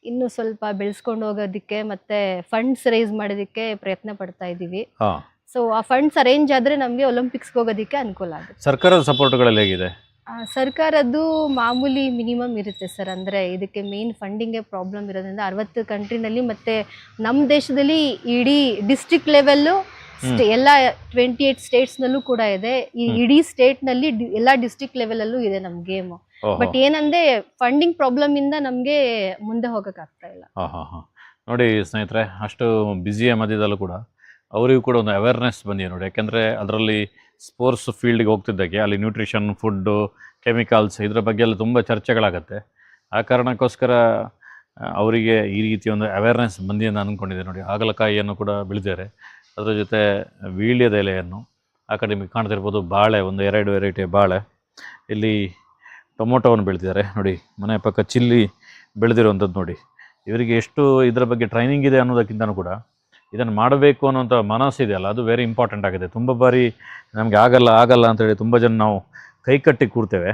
ಇನ್ನು ಸ್ವಲ್ಪ ಬೆಳೆಸ್ಕೊಂಡು ಹೋಗೋದಕ್ಕೆ ಮತ್ತೆ ಫಂಡ್ಸ್ ರೈಸ್ ಮಾಡೋದಕ್ಕೆ ಪ್ರಯತ್ನ ಪಡ್ತಾ ಇದೀವಿ. ಸೊ ಆ ಫಂಡ್ಸ್ ಅರೇಂಜ್ ಆದ್ರೆ ನಮ್ಗೆ ಒಲಿಂಪಿಕ್ಸ್ಗೆ ಹೋಗೋದಕ್ಕೆ ಅನುಕೂಲ ಆಗುತ್ತೆ. ಸರ್ಕಾರದ ಸಪೋರ್ಟ್ಗಳಲ್ಲಿ ಹೇಗಿದೆ? ಸರ್ಕಾರದ್ದು ಮಾಮೂಲಿ ಮಿನಿಮಮ್ ಇರುತ್ತೆ ಸರ್. ಅಂದ್ರೆ ಇದಕ್ಕೆ ಮೇನ್ ಫಂಡಿಂಗ್ ಪ್ರಾಬ್ಲಮ್ ಇರೋದ್ರಿಂದ 60 ಕಂಟ್ರಿನಲ್ಲಿ ಮತ್ತೆ ನಮ್ಮ ದೇಶದಲ್ಲಿ ಇಡೀ ಡಿಸ್ಟ್ರಿಕ್ಟ್ ಲೆವೆಲ್ಲು ಎಲ್ಲ 28 ಸ್ಟೇಟ್ಸ್ ನಲ್ಲೂ ಕೂಡ ಇದೆ. ಈ ಇಡೀ ಸ್ಟೇಟ್ ನಲ್ಲಿ ಎಲ್ಲಾ ಡಿಸ್ಟ್ರಿಕ್ಟ್ ಲೆವೆಲ್ ಅಲ್ಲೂ ಇದೆ ನಮ್ ಗೇಮ್. ಬಟ್ ಏನಂದ್ರೆ ಫಂಡಿಂಗ್ ಪ್ರಾಬ್ಲಮ್ ಇಂದ ನಮ್ಗೆ ಮುಂದೆ ಹೋಗಕ್ ಆಗ್ತಾ ಇಲ್ಲ. ನೋಡಿ ಸ್ನೇಹಿತರೆ, ಅಷ್ಟು ಬ್ಯುಸಿಯ ಮಧ್ಯದಲ್ಲೂ ಕೂಡ ಅವರಿಗೂ ಕೂಡ ಒಂದು ಅವೇರ್ನೆಸ್ ಬಂದಿದೆ ನೋಡಿ. ಯಾಕೆಂದರೆ ಅದರಲ್ಲಿ ಸ್ಪೋರ್ಟ್ಸ್ ಫೀಲ್ಡ್ಗೆ ಹೋಗ್ತಿದ್ದಕ್ಕೆ ಅಲ್ಲಿ ನ್ಯೂಟ್ರಿಷನ್, ಫುಡ್ಡು, ಕೆಮಿಕಲ್ಸ್ ಇದರ ಬಗ್ಗೆ ಎಲ್ಲ ತುಂಬ ಚರ್ಚೆಗಳಾಗತ್ತೆ. ಆ ಕಾರಣಕ್ಕೋಸ್ಕರ ಅವರಿಗೆ ಈ ರೀತಿ ಒಂದು ಅವೇರ್ನೆಸ್ ಬಂದಿದೆ ಅಂತ ಅಂದ್ಕೊಂಡಿದ್ದೆ ನೋಡಿ. ಹಾಗಲಕಾಯಿಯನ್ನು ಕೂಡ ಬೆಳೆದಿದ್ದಾರೆ, ಅದರ ಜೊತೆ ವೀಳ್ಯದ ಎಲೆಯನ್ನು, ಆ ಕಡೆ ನಿಮಗೆ ಕಾಣ್ತಿರ್ಬೋದು ಬಾಳೆ, ಒಂದು 2 ವೆರೈಟಿಯ ಬಾಳೆ, ಇಲ್ಲಿ ಟೊಮೊಟೊವನ್ನು ಬೆಳೆದಿದ್ದಾರೆ ನೋಡಿ. ಮನೆ ಪಕ್ಕ ಚಿಲ್ಲಿ ಬೆಳೆದಿರುವಂಥದ್ದು ನೋಡಿ. ಇವರಿಗೆ ಎಷ್ಟು ಇದರ ಬಗ್ಗೆ ಟ್ರೈನಿಂಗ್ ಇದೆ ಅನ್ನೋದಕ್ಕಿಂತನೂ ಕೂಡ ಇದನ್ನು ಮಾಡಬೇಕು ಅನ್ನೋಂಥ ಮನಸ್ಸಿದೆಯಲ್ಲ, ಅದು ವೆರಿ ಇಂಪಾರ್ಟೆಂಟ್ ಆಗಿದೆ. ತುಂಬ ಬಾರಿ ನಮಗೆ ಆಗಲ್ಲ ಅಂತೇಳಿ ತುಂಬ ಜನ ನಾವು ಕೈಕಟ್ಟಿ ಕೂರ್ತೇವೆ,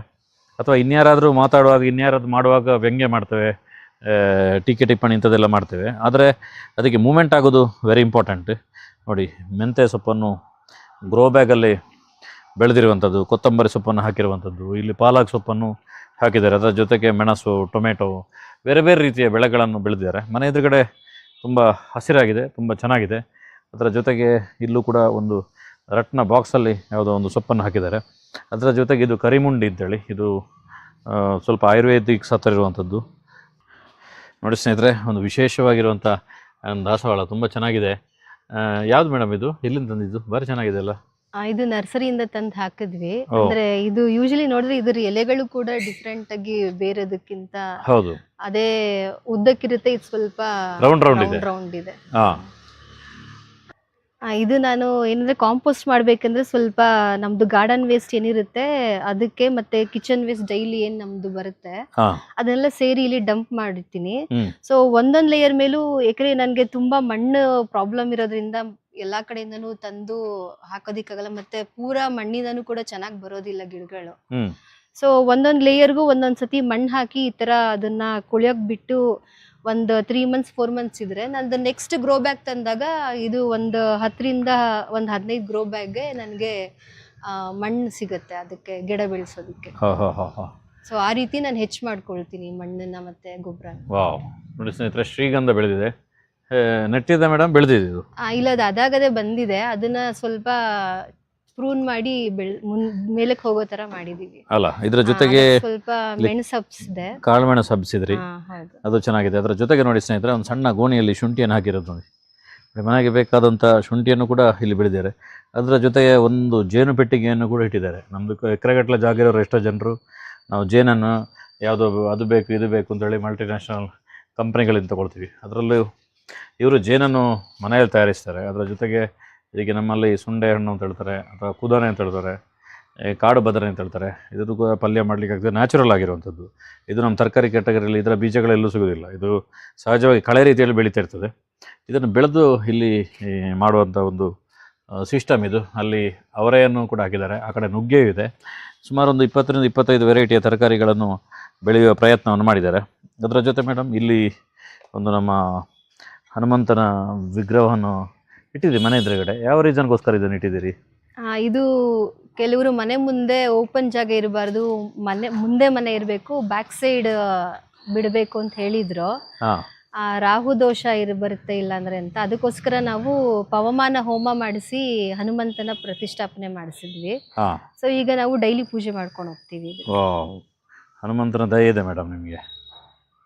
ಅಥವಾ ಇನ್ಯಾರಾದರೂ ಮಾತಾಡುವಾಗ ಇನ್ಯಾರಾದ್ರು ಮಾಡುವಾಗ ವ್ಯಂಗ್ಯ ಮಾಡ್ತೇವೆ, ಟೀಕೆ ಟಿಪ್ಪಣಿ ಇಂಥದ್ದೆಲ್ಲ ಮಾಡ್ತೇವೆ. ಆದರೆ ಅದಕ್ಕೆ ಮೂಮೆಂಟ್ ಆಗೋದು ವೆರಿ ಇಂಪಾರ್ಟೆಂಟ್ ನೋಡಿ. ಮೆಂತ್ಯ ಸೊಪ್ಪನ್ನು ಗ್ರೋ ಬ್ಯಾಗಲ್ಲಿ ಬೆಳೆದಿರುವಂಥದ್ದು, ಕೊತ್ತಂಬರಿ ಸೊಪ್ಪನ್ನು ಹಾಕಿರುವಂಥದ್ದು, ಇಲ್ಲಿ ಪಾಲಕ್ ಸೊಪ್ಪನ್ನು ಹಾಕಿದ್ದಾರೆ, ಅದರ ಜೊತೆಗೆ ಮೆಣಸು, ಟೊಮೆಟೊ, ಬೇರೆ ಬೇರೆ ರೀತಿಯ ಬೆಳೆಗಳನ್ನು ಬೆಳೆದಿದ್ದಾರೆ. ಮನೆ ಎದುರುಗಡೆ ತುಂಬ ಹಸಿರಾಗಿದೆ, ತುಂಬ ಚೆನ್ನಾಗಿದೆ. ಅದರ ಜೊತೆಗೆ ಇಲ್ಲೂ ಕೂಡ ಒಂದು ರಟ್ನ ಬಾಕ್ಸಲ್ಲಿ ಯಾವುದೋ ಒಂದು ಸೊಪ್ಪನ್ನು ಹಾಕಿದ್ದಾರೆ. ಅದರ ಜೊತೆಗೆ ಇದು ಕರಿಮುಂಡಿ ಅಂತೇಳಿ, ಇದು ಸ್ವಲ್ಪ ಆಯುರ್ವೇದಿಕ್ ಹತ್ತಿರ ಇರುವಂಥದ್ದು ನೋಡಿ ಸ್ನೇಹಿತರೆ. ಒಂದು ವಿಶೇಷವಾಗಿರುವಂಥ ದಾಸವಾಳ ತುಂಬ ಚೆನ್ನಾಗಿದೆ. ಯಾವ್ದು ಮೇಡಮ್ ಇದು? ಎಲ್ಲಿಂದ ತಂದಿದ್ದು? ಭಾರಿ ಚೆನ್ನಾಗಿದೆ ಅಲ್ಲ. ಇದು ನರ್ಸರಿಯಿಂದ ತಂದು ಹಾಕಿದ್ವಿ. ಅಂದ್ರೆ ಇದು ಯೂಶಲಿ ನೋಡಿದ್ರೆ ಇದ್ರ ಎಲೆಗಳು ಕೂಡ ಡಿಫ್ರೆಂಟ್ ಆಗಿ ಬೇರೆದಕ್ಕಿಂತ ಹೌದು ಅದೇ ಉದ್ದಕ್ಕಿರುತ್ತೆ, ಇದು ಸ್ವಲ್ಪ ರೌಂಡ್ ಇದೆ. ಇದು ನಾನು ಏನಂದ್ರೆ ಕಾಂಪೋಸ್ಟ್ ಮಾಡ್ಬೇಕಂದ್ರೆ ಸ್ವಲ್ಪ ನಮ್ದು ಗಾರ್ಡನ್ ವೇಸ್ಟ್ ಏನಿರುತ್ತೆ ಅದಕ್ಕೆ ಮತ್ತೆ ಕಿಚನ್ ವೇಸ್ಟ್ ಡೈಲಿ ಏನ್ ನಮ್ದು ಬರುತ್ತೆ ಅದನ್ನೆಲ್ಲ ಸೇರಿ ಇಲ್ಲಿ ಡಂಪ್ ಮಾಡಿರ್ತೀನಿ. ಸೊ ಒಂದೊಂದ್ ಲೇಯರ್ ಮೇಲೂ, ಯಾಕಂದ್ರೆ ನನ್ಗೆ ತುಂಬಾ ಮಣ್ಣು ಪ್ರಾಬ್ಲಮ್ ಇರೋದ್ರಿಂದ ಎಲ್ಲಾ ಕಡೆಯಿಂದನೂ ತಂದು ಹಾಕೋದಿಕ್ಕಾಗಲ್ಲ, ಮತ್ತೆ ಪೂರಾ ಮಣ್ಣಿಂದನೂ ಕೂಡ ಚೆನ್ನಾಗಿ ಬರೋದಿಲ್ಲ ಗಿಡಗಳು. ಸೊ ಒಂದೊಂದ್ ಲೇಯರ್ಗೂ ಒಂದೊಂದ್ಸತಿ ಮಣ್ಣು ಹಾಕಿ ಈ ತರ ಅದನ್ನ ಕುಳಿಯೋಕ್ ಬಿಟ್ಟು ಒಂದು 3 months 4 months ಇದ್ರೆ ನಂದು ನೆಕ್ಸ್ಟ್ ಗ್ರೋ ಬ್ಯಾಗ್ ತಂದಾಗ ಇದು ಒಂದು 10 ರಿಂದ 15 ಗ್ರೋ ಬ್ಯಾಗ್ಗೆ ನನಗೆ ಮಣ್ಣು ಸಿಗುತ್ತೆ ಅದಕ್ಕೆ ಗಿಡ ಬೆಳೆಸೋದಕ್ಕೆ. ಸೊ ಆ ರೀತಿ ನಾನು ಹೆಚ್ಚು ಮಾಡ್ಕೊಳ್ತೀನಿ ಮಣ್ಣನ್ನ ಮತ್ತೆ ಗೊಬ್ಬರ. ವಾವ್, ನೋಡಿ ಸ್ನೇಹಿತರೆ, ಶ್ರೀಗಂಧ ಬೆಳೆದಿದೆ. ನೆಟ್ಟಿದೆ ಮೇಡಮ್, ಬೆಳೆದಿದೆ ಇದು? ಇಲ್ಲ, ಅದು ಅದಾಗದೆ ಬಂದಿದೆ. ಅದನ್ನ ಸ್ವಲ್ಪ ಪ್ರೂನ್ ಮಾಡಿ ಮೇಲಕ್ಕೆ ಹೋಗೋ ತರ ಮಾಡಿದೀವಿ. ಅಲ್ಲ, ಇದ್ರ ಜೊತೆಗೆ ಸ್ವಲ್ಪ ಮೆಣಸು ಹಬ್ಸಿದೆ, ಕಾಳು ಮೆಣಸು ಹಬ್ಸಿದ್ರಿ, ಹೌದು. ಅದು ಚೆನ್ನಾಗಿದೆ. ಅದರ ಜೊತೆಗೆ ನೋಡಿ ಸ್ನೇಹಿತರೆ, ಒಂದು ಸಣ್ಣ ಗೋಣಿಯಲ್ಲಿ ಶುಂಠಿಯನ್ನು ಹಾಕಿರೋದು ನೋಡಿ. ಮನೆಗೆ ಬೇಕಾದಂಥ ಶುಂಠಿಯನ್ನು ಕೂಡ ಇಲ್ಲಿ ಬೆಳೆದಿದ್ದಾರೆ. ಅದರ ಜೊತೆಗೆ ಒಂದು ಜೇನು ಪೆಟ್ಟಿಗೆಯನ್ನು ಕೂಡ ಇಟ್ಟಿದ್ದಾರೆ. ನಮ್ಮದು ಎಕರೆಗಟ್ಟಲೆ ಜಾಗ ಇರೋರು ಎಷ್ಟೋ ಜನರು ನಾವು ಜೇನನ್ನು ಯಾವುದೋ ಅದು ಬೇಕು ಇದು ಬೇಕು ಅಂತೇಳಿ ಮಲ್ಟಿನ್ಯಾಷನಲ್ ಕಂಪ್ನಿಗಳಿಂದ ತೊಗೊಳ್ತೀವಿ. ಅದರಲ್ಲೂ ಇವರು ಜೇನನ್ನು ಮನೆಯಲ್ಲಿ ತಯಾರಿಸ್ತಾರೆ. ಅದರ ಜೊತೆಗೆ ಈಗ ನಮ್ಮಲ್ಲಿ ಸುಂಡೆ ಹಣ್ಣು ಅಂತ ಹೇಳ್ತಾರೆ, ಅಥವಾ ಕುದಾನೆ ಅಂತ ಹೇಳ್ತಾರೆ, ಕಾಡು ಬದನೆ ಅಂತ ಹೇಳ್ತಾರೆ. ಇದು ಕೂಡ ಪಲ್ಯ ಮಾಡಲಿಕ್ಕೆ ಆಗ್ತದೆ, ನ್ಯಾಚುರಲ್ ಆಗಿರುವಂಥದ್ದು. ಇದು ನಮ್ಮ ತರಕಾರಿ ಕ್ಯಾಟಗರಿಯಲ್ಲಿ ಇದರ ಬೀಜಗಳೆಲ್ಲೂ ಸಿಗೋದಿಲ್ಲ. ಇದು ಸಹಜವಾಗಿ ಕಳೆ ರೀತಿಯಲ್ಲಿ ಬೆಳೀತಾ ಇರ್ತದೆ. ಇದನ್ನು ಬೆಳೆದು ಇಲ್ಲಿ ಮಾಡುವಂಥ ಒಂದು ಸಿಸ್ಟಮ್ ಇದು. ಅಲ್ಲಿ ಅವರೆಯನ್ನು ಕೂಡ ಹಾಕಿದ್ದಾರೆ, ಆ ಕಡೆ ನುಗ್ಗೆಯೂ ಇದೆ. ಸುಮಾರು ಒಂದು 20-25 ವೆರೈಟಿಯ ತರಕಾರಿಗಳನ್ನು ಬೆಳೆಯುವ ಪ್ರಯತ್ನವನ್ನು ಮಾಡಿದ್ದಾರೆ. ಅದರ ಜೊತೆ ಮೇಡಮ್, ಇಲ್ಲಿ ಒಂದು ನಮ್ಮ ಹನುಮಂತನ ವಿಗ್ರಹವನ್ನು ಇಟ್ಟಿದ್ದೀರಿ ಮನೆ ಎದುರುಗಡೆ. ಯಾವ ರೀಸನ್ಗೋಸ್ಕರ ಇದನ್ನು ಇಟ್ಟಿದ್ದೀರಿ? ಇದು ಕೆಲವರು ಮನೆ ಮುಂದೆ ಓಪನ್ ಜಾಗ ಇರಬಾರ್ದು, ಮನೆ ಇರಬೇಕು, ಬ್ಯಾಕ್ ಸೈಡ್ ಬಿಡಬೇಕು ಅಂತ ಹೇಳಿದ್ರು. ರಾಹು ದೋಷ ಬರುತ್ತೆ ಇಲ್ಲ ಅಂದ್ರೆ ಅಂತ, ಅದಕ್ಕೋಸ್ಕರ ನಾವು ಪವಮಾನ ಹೋಮ ಮಾಡಿಸಿ ಹನುಮಂತನ ಪ್ರತಿಷ್ಠಾಪನೆ ಮಾಡಿಸಿದ್ವಿ. ಸೊ ಈಗ ನಾವು ಡೈಲಿ ಪೂಜೆ ಮಾಡ್ಕೊಂಡು ಹೋಗ್ತೀವಿ. ಹನುಮಂತನ ದಯೆ ಇದೆ ಮೇಡಮ್ ನಿಮಗೆ,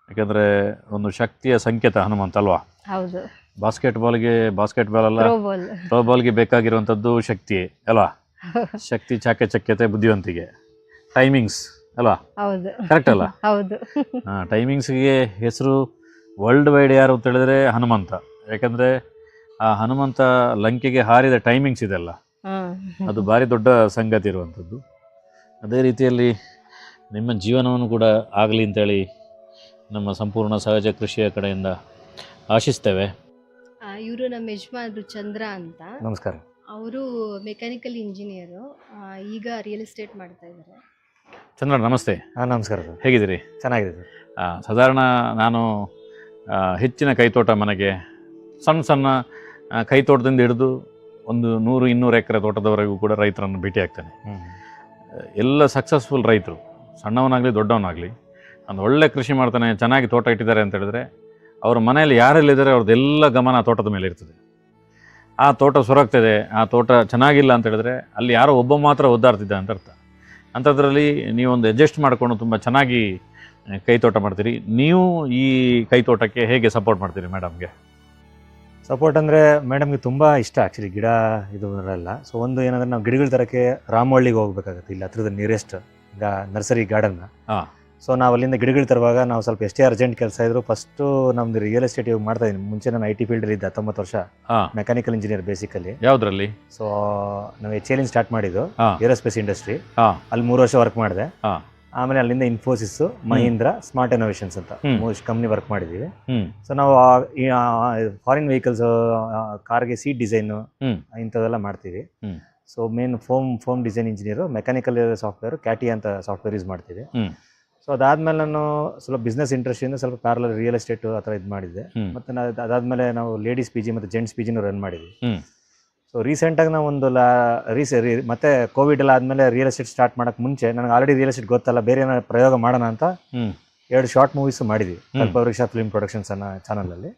ಯಾಕಂದ್ರೆ ಒಂದು ಶಕ್ತಿಯ ಸಂಕೇತ ಹನುಮಂತ ಅಲ್ವಾ? ಹೌದು. ಬಾಸ್ಕೆಟ್ ಬಾಲ್ ಅಲ್ಲ, ಥ್ರೋ ಬಾಲ್ಗೆ ಬೇಕಾಗಿರುವಂಥದ್ದು ಶಕ್ತಿ ಅಲ್ವಾ? ಶಕ್ತಿ, ಚಾಕಚಕ್ಯತೆ, ಬುದ್ಧಿವಂತಿಕೆ, ಟೈಮಿಂಗ್ಸ್ ಅಲ್ವಾ? ಹೌದು, ಕರೆಕ್ಟ್ ಅಲ್ಲ? ಹೌದು. ಟೈಮಿಂಗ್ಸ್ಗೆ ಹೆಸರು ವರ್ಲ್ಡ್ ವೈಡ್ ಯಾರು ಅಂತ ಹೇಳಿದ್ರೆ ಹನುಮಂತ. ಯಾಕಂದರೆ ಆ ಹನುಮಂತ ಲಂಕೆಗೆ ಹಾರಿದ ಟೈಮಿಂಗ್ಸ್ ಇದೆಲ್ಲ, ಅದು ಭಾರಿ ದೊಡ್ಡ ಸಂಗತಿ ಇರುವಂಥದ್ದು. ಅದೇ ರೀತಿಯಲ್ಲಿ ನಿಮ್ಮ ಜೀವನವನ್ನು ಕೂಡ ಆಗಲಿ ಅಂತೇಳಿ ನಮ್ಮ ಸಂಪೂರ್ಣ ಸಹಜ ಕೃಷಿಯ ಕಡೆಯಿಂದ ಆಶಿಸ್ತೇವೆ. ಇವರು ನಮ್ಮ ಯಜಮಾನರು ಚಂದ್ರ ಅಂತ. ನಮಸ್ಕಾರ. ಅವರು ಮೆಕ್ಯಾನಿಕಲ್ ಇಂಜಿನಿಯರು, ಈಗ ರಿಯಲ್ ಎಸ್ಟೇಟ್ ಮಾಡ್ತಾ ಇದ್ದಾರೆ. ಚಂದ್ರ ನಮಸ್ತೆ. ನಮಸ್ಕಾರ ಸರ್, ಹೇಗಿದ್ದೀರಿ? ಚೆನ್ನಾಗಿದೆ ಸರ್. ಸಾಧಾರಣ ನಾನು ಹೆಚ್ಚಿನ ಕೈತೋಟ ಮನೆಗೆ ಸಣ್ಣ ಕೈತೋಟದಿಂದ ಹಿಡಿದು ಒಂದು 100-200 ಎಕರೆ ತೋಟದವರೆಗೂ ಕೂಡ ರೈತರನ್ನು ಭೇಟಿ ಆಗ್ತಾನೆ. ಎಲ್ಲ ಸಕ್ಸಸ್ಫುಲ್ ರೈತರು, ಸಣ್ಣವನಾಗಲಿ ದೊಡ್ಡವನಾಗಲಿ, ಒಂದು ಒಳ್ಳೆ ಕೃಷಿ ಮಾಡ್ತಾನೆ, ಚೆನ್ನಾಗಿ ತೋಟ ಇಟ್ಟಿದ್ದಾರೆ ಅಂತ ಹೇಳಿದ್ರೆ ಅವ್ರ ಮನೆಯಲ್ಲಿ ಯಾರೆಲ್ಲಿದ್ದಾರೆ ಅವ್ರದ್ದೆಲ್ಲ ಗಮನ ತೋಟದ ಮೇಲೆ ಇರ್ತದೆ. ಆ ತೋಟ ಸೊರಗ್ತದೆ, ಆ ತೋಟ ಚೆನ್ನಾಗಿಲ್ಲ ಅಂತ ಹೇಳಿದ್ರೆ ಅಲ್ಲಿ ಯಾರೋ ಒಬ್ಬ ಮಾತ್ರ ಒದ್ದಾಡ್ತಿದ್ದ ಅಂತ ಅರ್ಥ. ಅಂಥದ್ರಲ್ಲಿ ನೀವೊಂದು ಅಡ್ಜಸ್ಟ್ ಮಾಡಿಕೊಂಡು ತುಂಬ ಚೆನ್ನಾಗಿ ಕೈತೋಟ ಮಾಡ್ತೀರಿ. ನೀವು ಈ ಕೈತೋಟಕ್ಕೆ ಹೇಗೆ ಸಪೋರ್ಟ್ ಮಾಡ್ತೀರಿ ಮೇಡಮ್ಗೆ? ಸಪೋರ್ಟ್ ಅಂದರೆ ಮೇಡಮ್ಗೆ ತುಂಬ ಇಷ್ಟ ಆ್ಯಕ್ಚುಲಿ ಗಿಡ ಇದು ಎಲ್ಲ. ಸೊ ಒಂದು ಏನಂದರೆ ನಾವು ಗಿಡಗಳ ತರಕ್ಕೆ ರಾಮವಳ್ಳಿಗೆ ಹೋಗ್ಬೇಕಾಗತ್ತೆ, ಇಲ್ಲಿ ಹತ್ರದ ನಿಯರೆಸ್ಟ್ ನರ್ಸರಿ ಗಾರ್ಡನ್ನ. ಸೊ ನಾವು ಅಲ್ಲಿಂದ ಗಿಡಗಳು ತರುವಾಗ ನಾವು ಸ್ವಲ್ಪ ಎಷ್ಟೇ ಅರ್ಜೆಂಟ್ ಕೆಲಸ ಇದ್ರು ಫಸ್ಟು ನಮ್ದು ರಿಯಲ್ ಎಸ್ಟೇಟ್ ಇವಾಗ ಮಾಡ್ತಾ ಇದ್ದೀನಿ. ಮುಂಚೆ ನಾನು IT ಫೀಲ್ಡಲ್ಲಿ ಇದ್ದೆ 19 ವರ್ಷ, ಮೆಕ್ಯಾನಿಕಲ್ ಇಂಜಿನಿಯರ್ ಬೇಸಿಕಲಿ. ಯಾವುದ್ರಲ್ಲಿ? ಸೊ ನಾವು HAL ಸ್ಟಾರ್ಟ್ ಮಾಡಿದ್ದು ಏರೋಸ್ಪೇಸ್ ಇಂಡಸ್ಟ್ರಿ, ಅಲ್ಲಿ 3 ವರ್ಷ ವರ್ಕ್ ಮಾಡಿದೆ. ಆಮೇಲೆ ಅಲ್ಲಿಂದ ಇನ್ಫೋಸಿಸ್, ಮಹೀಂದ್ರ, ಸ್ಮಾರ್ಟ್ ಇನೋವೇಷನ್ಸ್ ಅಂತ 3 ಕಂಪ್ನಿ ವರ್ಕ್ ಮಾಡಿದ್ದೀವಿ. ಸೊ ನಾವು ಫಾರಿನ್ ವೆಹಿಕಲ್ಸ್, ಕಾರ್ಗೆ ಸೀಟ್ ಡಿಸೈನು ಇಂಥದ್ದೆಲ್ಲ ಮಾಡ್ತೀವಿ. So main foam design engineer, mechanical software ಕ್ಯಾಟಿ ಅಂತ ಸಾಫ್ಟ್ವೇರ್ ಯೂಸ್ ಮಾಡ್ತೀವಿ. ಸೊ ಅದಾದ್ಮೇಲೆ ನಾನು ಸ್ವಲ್ಪ ಬಿಸ್ನೆಸ್ ಇಂಟ್ರೆಸ್ಟಿಂದ ಸ್ವಲ್ಪ ಪ್ಯಾರಲಲ್ ರಿಯಲ್ ಎಸ್ಟೇಟ್ ಆ ಥರ ಇದು ಮಾಡಿದ್ದೆ. ಮತ್ತು ಅದಾದ್ಮೇಲೆ ನಾವು ಲೇಡೀಸ್ PG ಮತ್ತು ಜೆಂಟ್ಸ್ PGನೂ ರನ್ ಮಾಡಿದ್ವಿ. ಸೊ ರೀಸೆಂಟಾಗಿ ನಾವು ಒಂದು ಮತ್ತೆ ಕೋವಿಡ್ ಎಲ್ಲ ಆದಮೇಲೆ ರಿಯಲ್ ಎಸ್ಟೇಟ್ ಸ್ಟಾರ್ಟ್ ಮಾಡೋಕ್ಕೆ ಮುಂಚೆ ನನಗೆ ಆಲ್ರೆಡಿ ರಿಯಲ್ ಎಸ್ಟೇಟ್ ಗೊತ್ತಲ್ಲ, ಬೇರೆ ಏನಾದ್ರು ಪ್ರಯೋಗ ಮಾಡೋಣ ಅಂತ 2 ಶಾರ್ಟ್ ಮೂವೀಸ್ ಮಾಡಿದ್ವಿ ಕಲ್ಪವೃಕ್ಷ ಫಿಲ್ಮ್ ಪ್ರೊಡಕ್ಷನ್ಸ್ ಅನ್ನೋ ಚಾನಲಲ್ಲಿ.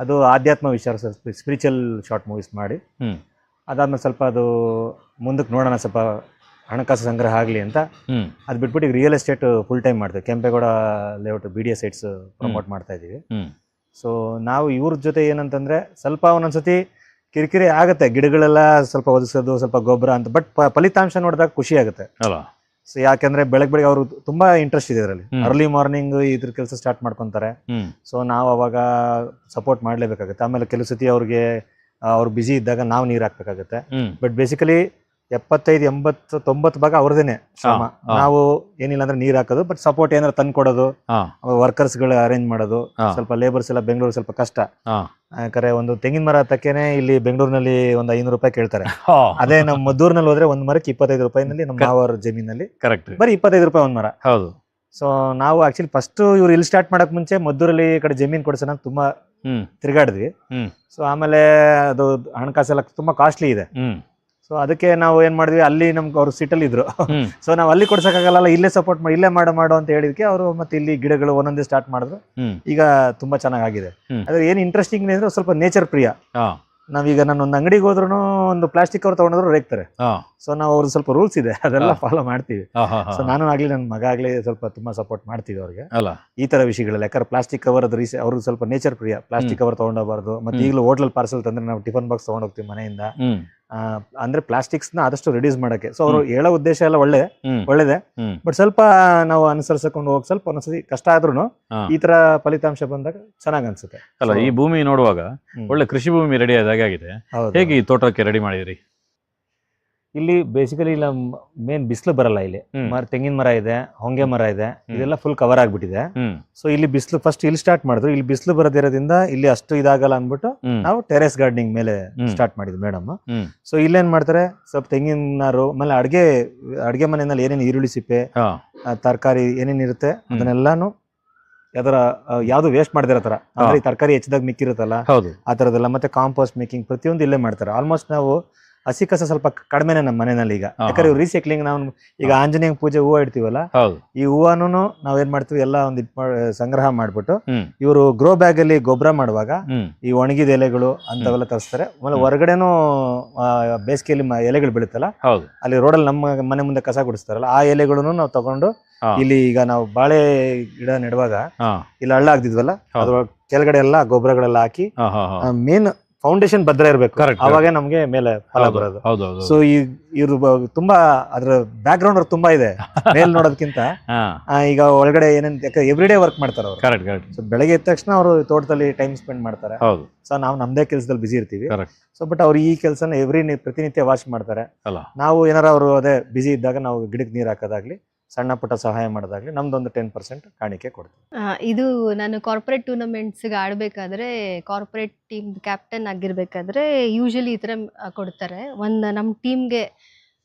ಅದು ಆಧ್ಯಾತ್ಮ ವಿಚಾರ, ಸ್ಪಿರಿಚುವಲ್ ಶಾರ್ಟ್ ಮೂವೀಸ್ ಮಾಡಿ ಅದಾದ್ಮೇಲೆ ಸ್ವಲ್ಪ ಅದು ಮುಂದಕ್ಕೆ ನೋಡೋಣ, ಸ್ವಲ್ಪ ಹಣಕಾಸು ಸಂಗ್ರಹ ಆಗಲಿ ಅಂತ ಅದು ಬಿಟ್ಬಿಟ್ಟು ಈಗ ರಿಯಲ್ ಎಸ್ಟೇಟ್ ಫುಲ್ ಟೈಮ್ ಮಾಡ್ತೇವೆ. Kempegowda layout BDA sites promote ಮಾಡ್ತಾ ಇದ್ದೀವಿ. ಸೊ ನಾವು ಇವ್ರ ಜೊತೆ ಏನಂತಂದರೆ ಸ್ವಲ್ಪ ಒಂದೊಂದ್ಸತಿ ಕಿರಿಕಿರಿ ಆಗುತ್ತೆ, ಗಿಡಗಳೆಲ್ಲ ಸ್ವಲ್ಪ ಒದಗಿಸೋದು, ಸ್ವಲ್ಪ ಗೊಬ್ಬರ ಅಂತ. ಬಟ್ ಫಲಿತಾಂಶ ನೋಡಿದಾಗ ಖುಷಿ ಆಗುತ್ತೆ. ಸೊ ಯಾಕೆಂದ್ರೆ ಬೆಳಗ್ಗೆ ಅವರು ತುಂಬಾ ಇಂಟ್ರೆಸ್ಟ್ ಇದೆ ಇದರಲ್ಲಿ. ಅರ್ಲಿ ಮಾರ್ನಿಂಗ್ ಇದ್ರ ಕೆಲಸ ಸ್ಟಾರ್ಟ್ ಮಾಡ್ಕೊಂತಾರೆ. ಸೊ ನಾವು ಅವಾಗ ಸಪೋರ್ಟ್ ಮಾಡ್ಲೇಬೇಕಾಗುತ್ತೆ. ಆಮೇಲೆ ಕೆಲವು ಸತಿ ಅವ್ರು ಬಿಸಿ ಇದ್ದಾಗ ನಾವು ನೀರು ಹಾಕ್ಬೇಕಾಗತ್ತೆ. ಬಟ್ ಬೇಸಿಕಲಿ 75-80-90 ಭಾಗ ಅವ್ರದೇನೆ ಶ್ರಮ. ನಾವು ಏನಿಲ್ಲ ಅಂದ್ರೆ ನೀರ್ ಹಾಕೋದು, ಬಟ್ ಸಪೋರ್ಟ್ ಏನಾದ್ರು ತಂದು ಕೊಡೋದು, ವರ್ಕರ್ಸ್ ಗಳು ಅರೇಂಜ್ ಮಾಡೋದು. ಸ್ವಲ್ಪ ಲೇಬರ್ಸ್ ಎಲ್ಲ ಬೆಂಗಳೂರು ಸ್ವಲ್ಪ ಕಷ್ಟ. ಯಾಕಂದ್ರೆ ಒಂದು ತೆಂಗಿನ ಮರ ಹತ್ತಕ್ಕೇನೆ ಇಲ್ಲಿ ಬೆಂಗಳೂರಿನಲ್ಲಿ ಒಂದು 500 ರೂಪಾಯಿ ಕೇಳ್ತಾರೆ. ಅದೇ ನಮ್ಮ ಮದ್ದೂರಿನಲ್ಲಿ ಹೋದ್ರೆ ಒಂದ್ ಮರಕ್ಕೆ 25 ರೂಪಾಯಿನಲ್ಲಿ ನಮ್ಮ ಮಾವರ ಜಮೀನಲ್ಲಿ ಬರೀ 25 ರೂಪಾಯಿ ಒಂದ್ ಮರ. ಹೌದು. ಸೊ ನಾವು ಆಕ್ಚುಲಿ ಫಸ್ಟ್ ಇವ್ರು ಇಲ್ಲಿ ಸ್ಟಾರ್ಟ್ ಮಾಡಕ್ ಮುಂಚೆ ಮದ್ದೂರಲ್ಲಿ ಈ ಕಡೆ ಜಮೀನ್ ಕೊಡ್ಸೋಣ ತುಂಬಾ ತಿರುಗಾಡಿದ್ವಿ. ಸೊ ಆಮೇಲೆ ಅದು ಹಣಕಾಸೆಲ್ಲ ತುಂಬಾ ಕಾಸ್ಟ್ಲಿ ಇದೆ. ಸೊ ಅದಕ್ಕೆ ನಾವು ಏನ್ ಮಾಡಿದ್ವಿ, ಅಲ್ಲಿ ನಮ್ಗೆ ಅವ್ರು ಸಿಟಲ್ಲಿ ಇದ್ರು. ಹ್ಮ್. ಸೊ ನಾವು ಅಲ್ಲಿ ಕೊಡ್ಸಕ್ಕಾಗಲ್ಲ, ಇಲ್ಲೇ ಸಪೋರ್ಟ್ ಮಾಡಿ, ಇಲ್ಲೇ ಮಾಡು ಅಂತ ಹೇಳಿದಕ್ಕೆ ಅವರು ಮತ್ತೆ ಇಲ್ಲಿ ಗಿಡಗಳು ಒಂದೊಂದೇ ಸ್ಟಾರ್ಟ್ ಮಾಡಿದ್ರು. ಹ್ಮ್. ಈಗ ತುಂಬಾ ಚೆನ್ನಾಗಿದೆ. ಹ್ಮ್. ಅದ್ರ ಏನ್ ಇಂಟ್ರೆಸ್ಟಿಂಗ್ ಅಂದ್ರೆ ಸ್ವಲ್ಪ ನೇಚರ್ ಪ್ರಿಯ. ಹಾ. ನಾವೀಗ ನಾನು ಒಂದು ಅಂಗಡಿಗೆ ಹೋದ್ರು ಒಂದು ಪ್ಲಾಸ್ಟಿಕ್ ಕವರ್ ತಗೊಂಡ್ರು ರೇಗ್ತಾರೆ. ಹಾ. ಸೊ ನಾವು ಅವ್ರ ಸ್ವಲ್ಪ ರೂಲ್ಸ್ ಇದೆ, ಅದೆಲ್ಲ ಹಾ. ಫಾಲೋ ಮಾಡ್ತೀವಿ. ಹಾ, ಹಾ, ಹಾ. ಸೊ ನಾನು ಆಗ್ಲಿ ನನ್ನ ಮಗ ಆಗ್ಲಿ ಸ್ವಲ್ಪ ತುಂಬಾ ಸಪೋರ್ಟ್ ಮಾಡ್ತೀವಿ ಅವ್ರಿಗೆ ಅಲ್ಲ ಈ ತರ ವಿಷಯಗಳಲ್ಲಿ. ಯಾಕಂದ್ರೆ ಪ್ಲಾಸ್ಟಿಕ್ ಕವರ್ ಅವ್ರು ಸ್ವಲ್ಪ ನೇಚರ್ ಪ್ರಿಯ, ಪ್ಲಾಸ್ಟಿಕ್ ಕವರ್ ತಗೊಂಡೋಗ್ಬಾರ್ದು. ಮತ್ತೆ ಈಗಲೂ ಹೋಟ್ಲಲ್ ಪಾರ್ಸಲ್ ತಂದ್ರೆ ನಾವು ಟಿಫನ್ ಬಾಕ್ಸ್ ತಗೊಂಡ್ ಹೋಗ್ತೀವಿ ಮನೆಯಿಂದ. ಹ್ಮ್. ಅಂದ್ರೆ ಪ್ಲಾಸ್ಟಿಕ್ಸ್ ನ ಆದಷ್ಟು ರಿಡ್ಯೂಸ್ ಮಾಡಕ್ಕೆ. ಸೊ ಅವರು ಹೇಳೋ ಉದ್ದೇಶ ಎಲ್ಲ ಹ್ಮ್. ಒಳ್ಳೇದೇ. ಹ್ಮ್. ಬಟ್ ಸ್ವಲ್ಪ ನಾವು ಅನುಸರಿಸಿಕೊಂಡು ಹೋಗಿ ಸ್ವಲ್ಪ ಒಂದ್ಸತಿ ಕಷ್ಟ ಆದ್ರೂ ಹಾ. ಈ ತರ ಫಲಿತಾಂಶ ಬಂದಾಗ ಚೆನ್ನಾಗ್ ಅನ್ಸುತ್ತೆ. ಅಲ್ಲ ಈ ಭೂಮಿ ನೋಡುವಾಗ ಹ್ಮ್. ಒಳ್ಳೆ ಕೃಷಿ ಭೂಮಿ ರೆಡಿ ಆಗಿದೆ. ಹೌದು. ಹೇಗೆ ಈ ತೋಟಕ್ಕೆ ರೆಡಿ ಮಾಡಿದ್ರಿ? ಇಲ್ಲಿ ಬೇಸಿಕಲಿ ಇಲ್ಲ ಮೇನ್ ಬಿಸಿಲು ಬರಲ್ಲ. ಇಲ್ಲಿ ಹ್ಮ್. ತೆಂಗಿನ ಮರ ಇದೆ, ಹೊಂಗೆ ಮರ ಇದೆ, ಹ್ಮ್. ಇದೆಲ್ಲ ಫುಲ್ ಕವರ್ ಆಗ್ಬಿಟ್ಟಿದೆ. ಹ್ಮ್. ಸೊ ಇಲ್ಲಿ ಬಿಸಿಲು ಫಸ್ಟ್ ಇಲ್ಲಿ ಸ್ಟಾರ್ಟ್ ಮಾಡಿದ್ರು. ಇಲ್ಲಿ ಬಿಸಿಲು ಬರದಿರೋದ್ರಿಂದ ಇಲ್ಲಿ ಅಷ್ಟು ಇದಾಗಲ್ಲ ಅಂದ್ಬಿಟ್ಟು ಹ್ಮ್. ನಾವು ಟೆರೆಸ್ ಗಾರ್ಡನಿಂಗ್ ಮೇಲೆ ಹ್ಮ್. ಸ್ಟಾರ್ಟ್ ಮಾಡಿದ್ವಿ ಮೇಡಮ್. ಹ್ಮ್. ಸೊ ಇಲ್ಲೇನ್ ಮಾಡ್ತಾರೆ, ಸ್ವಲ್ಪ ತೆಂಗಿನ ನಾರು, ಆಮೇಲೆ ಅಡ್ಗೆ ಮನೆಯಲ್ಲಿ ಏನೇನು ಈರುಳ್ಳಿ ಸಿಪ್ಪೆ, ಹಾ. ತರಕಾರಿ ಏನೇನಿರುತ್ತೆ ಅದನ್ನೆಲ್ಲಾನು ಯಾವ್ದು ವೇಸ್ಟ್ ಮಾಡದಿರೋ ತರ, ಅಂದ್ರೆ ಈ ತರಕಾರಿ ಹೆಚ್ಚಿದಾಗ ಮಿಕ್ಕಿರುತ್ತಲ್ಲ ಹೌದು. ಆ ತರದೆಲ್ಲ, ಮತ್ತೆ ಕಾಂಪೋಸ್ಟ್ ಮೇಕಿಂಗ್ ಪ್ರತಿಯೊಂದು ಇಲ್ಲೇ ಮಾಡ್ತಾರೆ. ಆಲ್ಮೋಸ್ಟ್ ನಾವು ಹಸಿ ಕಸ ಸ್ವಲ್ಪ ಕಡಿಮೆನೆ ನಮ್ಮ ಮನೆಯಲ್ಲಿ ಈಗ. ಹಾ, ಯಾಕಂದ್ರೆ ಹಾ. ರೀಸೈಕ್ಲಿಂಗ್ ನಾವು ಈಗ ಆಂಜನೇಯ ಪೂಜೆ ಹೂವು ಇಡ್ತೀವಲ್ಲ, ಹೌದು. ಈ ಹೂವನು ನಾವೇನ್ ಮಾಡ್ತೀವಿ ಎಲ್ಲ ಒಂದು ಸಂಗ್ರಹ ಮಾಡ್ಬಿಟ್ಟು ಹ್ಮ್. ಇವರು ಗ್ರೋ ಬ್ಯಾಗ್ ಅಲ್ಲಿ ಗೊಬ್ಬರ ಮಾಡುವಾಗ ಹ್ಮ್. ಈ ಒಣಗಿದ ಎಲೆಗಳು ಅಂತವೆಲ್ಲ ತರಿಸ್ತಾರೆ. ಆಮೇಲೆ ಹೊರಗಡೆನೂ ಬೇಸಿಗೆಯಲ್ಲಿ ಎಲೆಗಳು ಬೀಳುತ್ತಲ್ಲ, ಹೌದು. ಅಲ್ಲಿ ರೋಡಲ್ಲಿ ನಮ್ಮ ಮನೆ ಮುಂದೆ ಕಸ ಗುಡಿಸ್ತಾರಲ್ಲ, ಆ ಎಲೆಗಳನ್ನು ನಾವು ತಗೊಂಡು ಹಾ. ಇಲ್ಲಿ ಈಗ ನಾವು ಬಾಳೆ ಗಿಡ ನೆಡುವಾಗ ಹಾ. ಇಲ್ಲಿ ಹಳ್ಳ ಆಗ್ತಿದ್ವಲ್ಲ, ಹೌದು. ಅದ್ರ ಕೆಳಗಡೆ ಎಲ್ಲ ಗೊಬ್ಬರಗಳೆಲ್ಲ ಹಾಕಿ ಹಾ, ಹಾ, ಹಾ. ಮೇನ್ ಫೌಂಡೇಶನ್ ಭದ್ರ ಇರ್ಬೇಕು, Correct, ಅವಾಗ ನಮ್ಗೆ ಮೇಲೆ ಫಲ ಹೌದು, ಬರೋದು. ಹೌದು, ಹೌದು. ಸೊ ಇವ್ರು ತುಂಬಾ ಅದ್ರ ಬ್ಯಾಕ್ ಗ್ರೌಂಡ್ ಅವ್ರು ತುಂಬಾ ಇದೆ ಮೇಲ್ ನೋಡೋದಕ್ಕಿಂತ. ಹಾ. ಈಗ ಒಳಗಡೆ ಏನೇನ್ ಎವ್ರಿ ಡೇ ವರ್ಕ್ ಮಾಡ್ತಾರೆ ಅವರು. Correct, correct. ಸೊ ಬೆಳಗ್ಗೆ ಎದ್ದ ತಕ್ಷಣ ಅವರು ತೋಟದಲ್ಲಿ ಟೈಮ್ ಸ್ಪೆಂಡ್ ಮಾಡ್ತಾರೆ. ಹೌದು. ಸೊ ನಾವು ನಮ್ದೇ ಕೆಲಸದಲ್ಲಿ ಬಿಸಿ ಇರ್ತೀವಿ. ಕರೆಕ್ಟ್. ಸೊ ಬಟ್ ಅವ್ರು ಈ ಕೆಲಸನ ಪ್ರತಿನಿತ್ಯ ವಾಚ್ ಮಾಡ್ತಾರೆ. ಅಲ್ಲ ನಾವು ಏನಾರ ಅವರು ಅದೇ ಬಿಸಿ ಇದ್ದಾಗ ನಾವು ಗಿಡಕ್ಕೆ ನೀರು ಹಾಕೋದಾಗ್ಲಿ, ಸಣ್ಣ ಪುಟ್ಟ ಸಹಾಯ ಮಾಡೋದಾಗ್ಲಿ, ನಮ್ದೊಂದು 10% ಕಾಣಿಕೆ ಕೊಡ್ತೀವಿ. ಇದು ನಾನು ಕಾರ್ಪೊರೇಟ್ ಟೂರ್ನಮೆಂಟ್ಸ್ಗೆ ಆಡಬೇಕಾದ್ರೆ, ಕಾರ್ಪೊರೇಟ್ ಟೀಮ್ ಕ್ಯಾಪ್ಟನ್ ಆಗಿರ್ಬೇಕಾದ್ರೆ ಯೂಶಲಿ ಈ ಥರ ಕೊಡ್ತಾರೆ. ಒಂದು ನಮ್ಮ ಟೀಮ್ಗೆ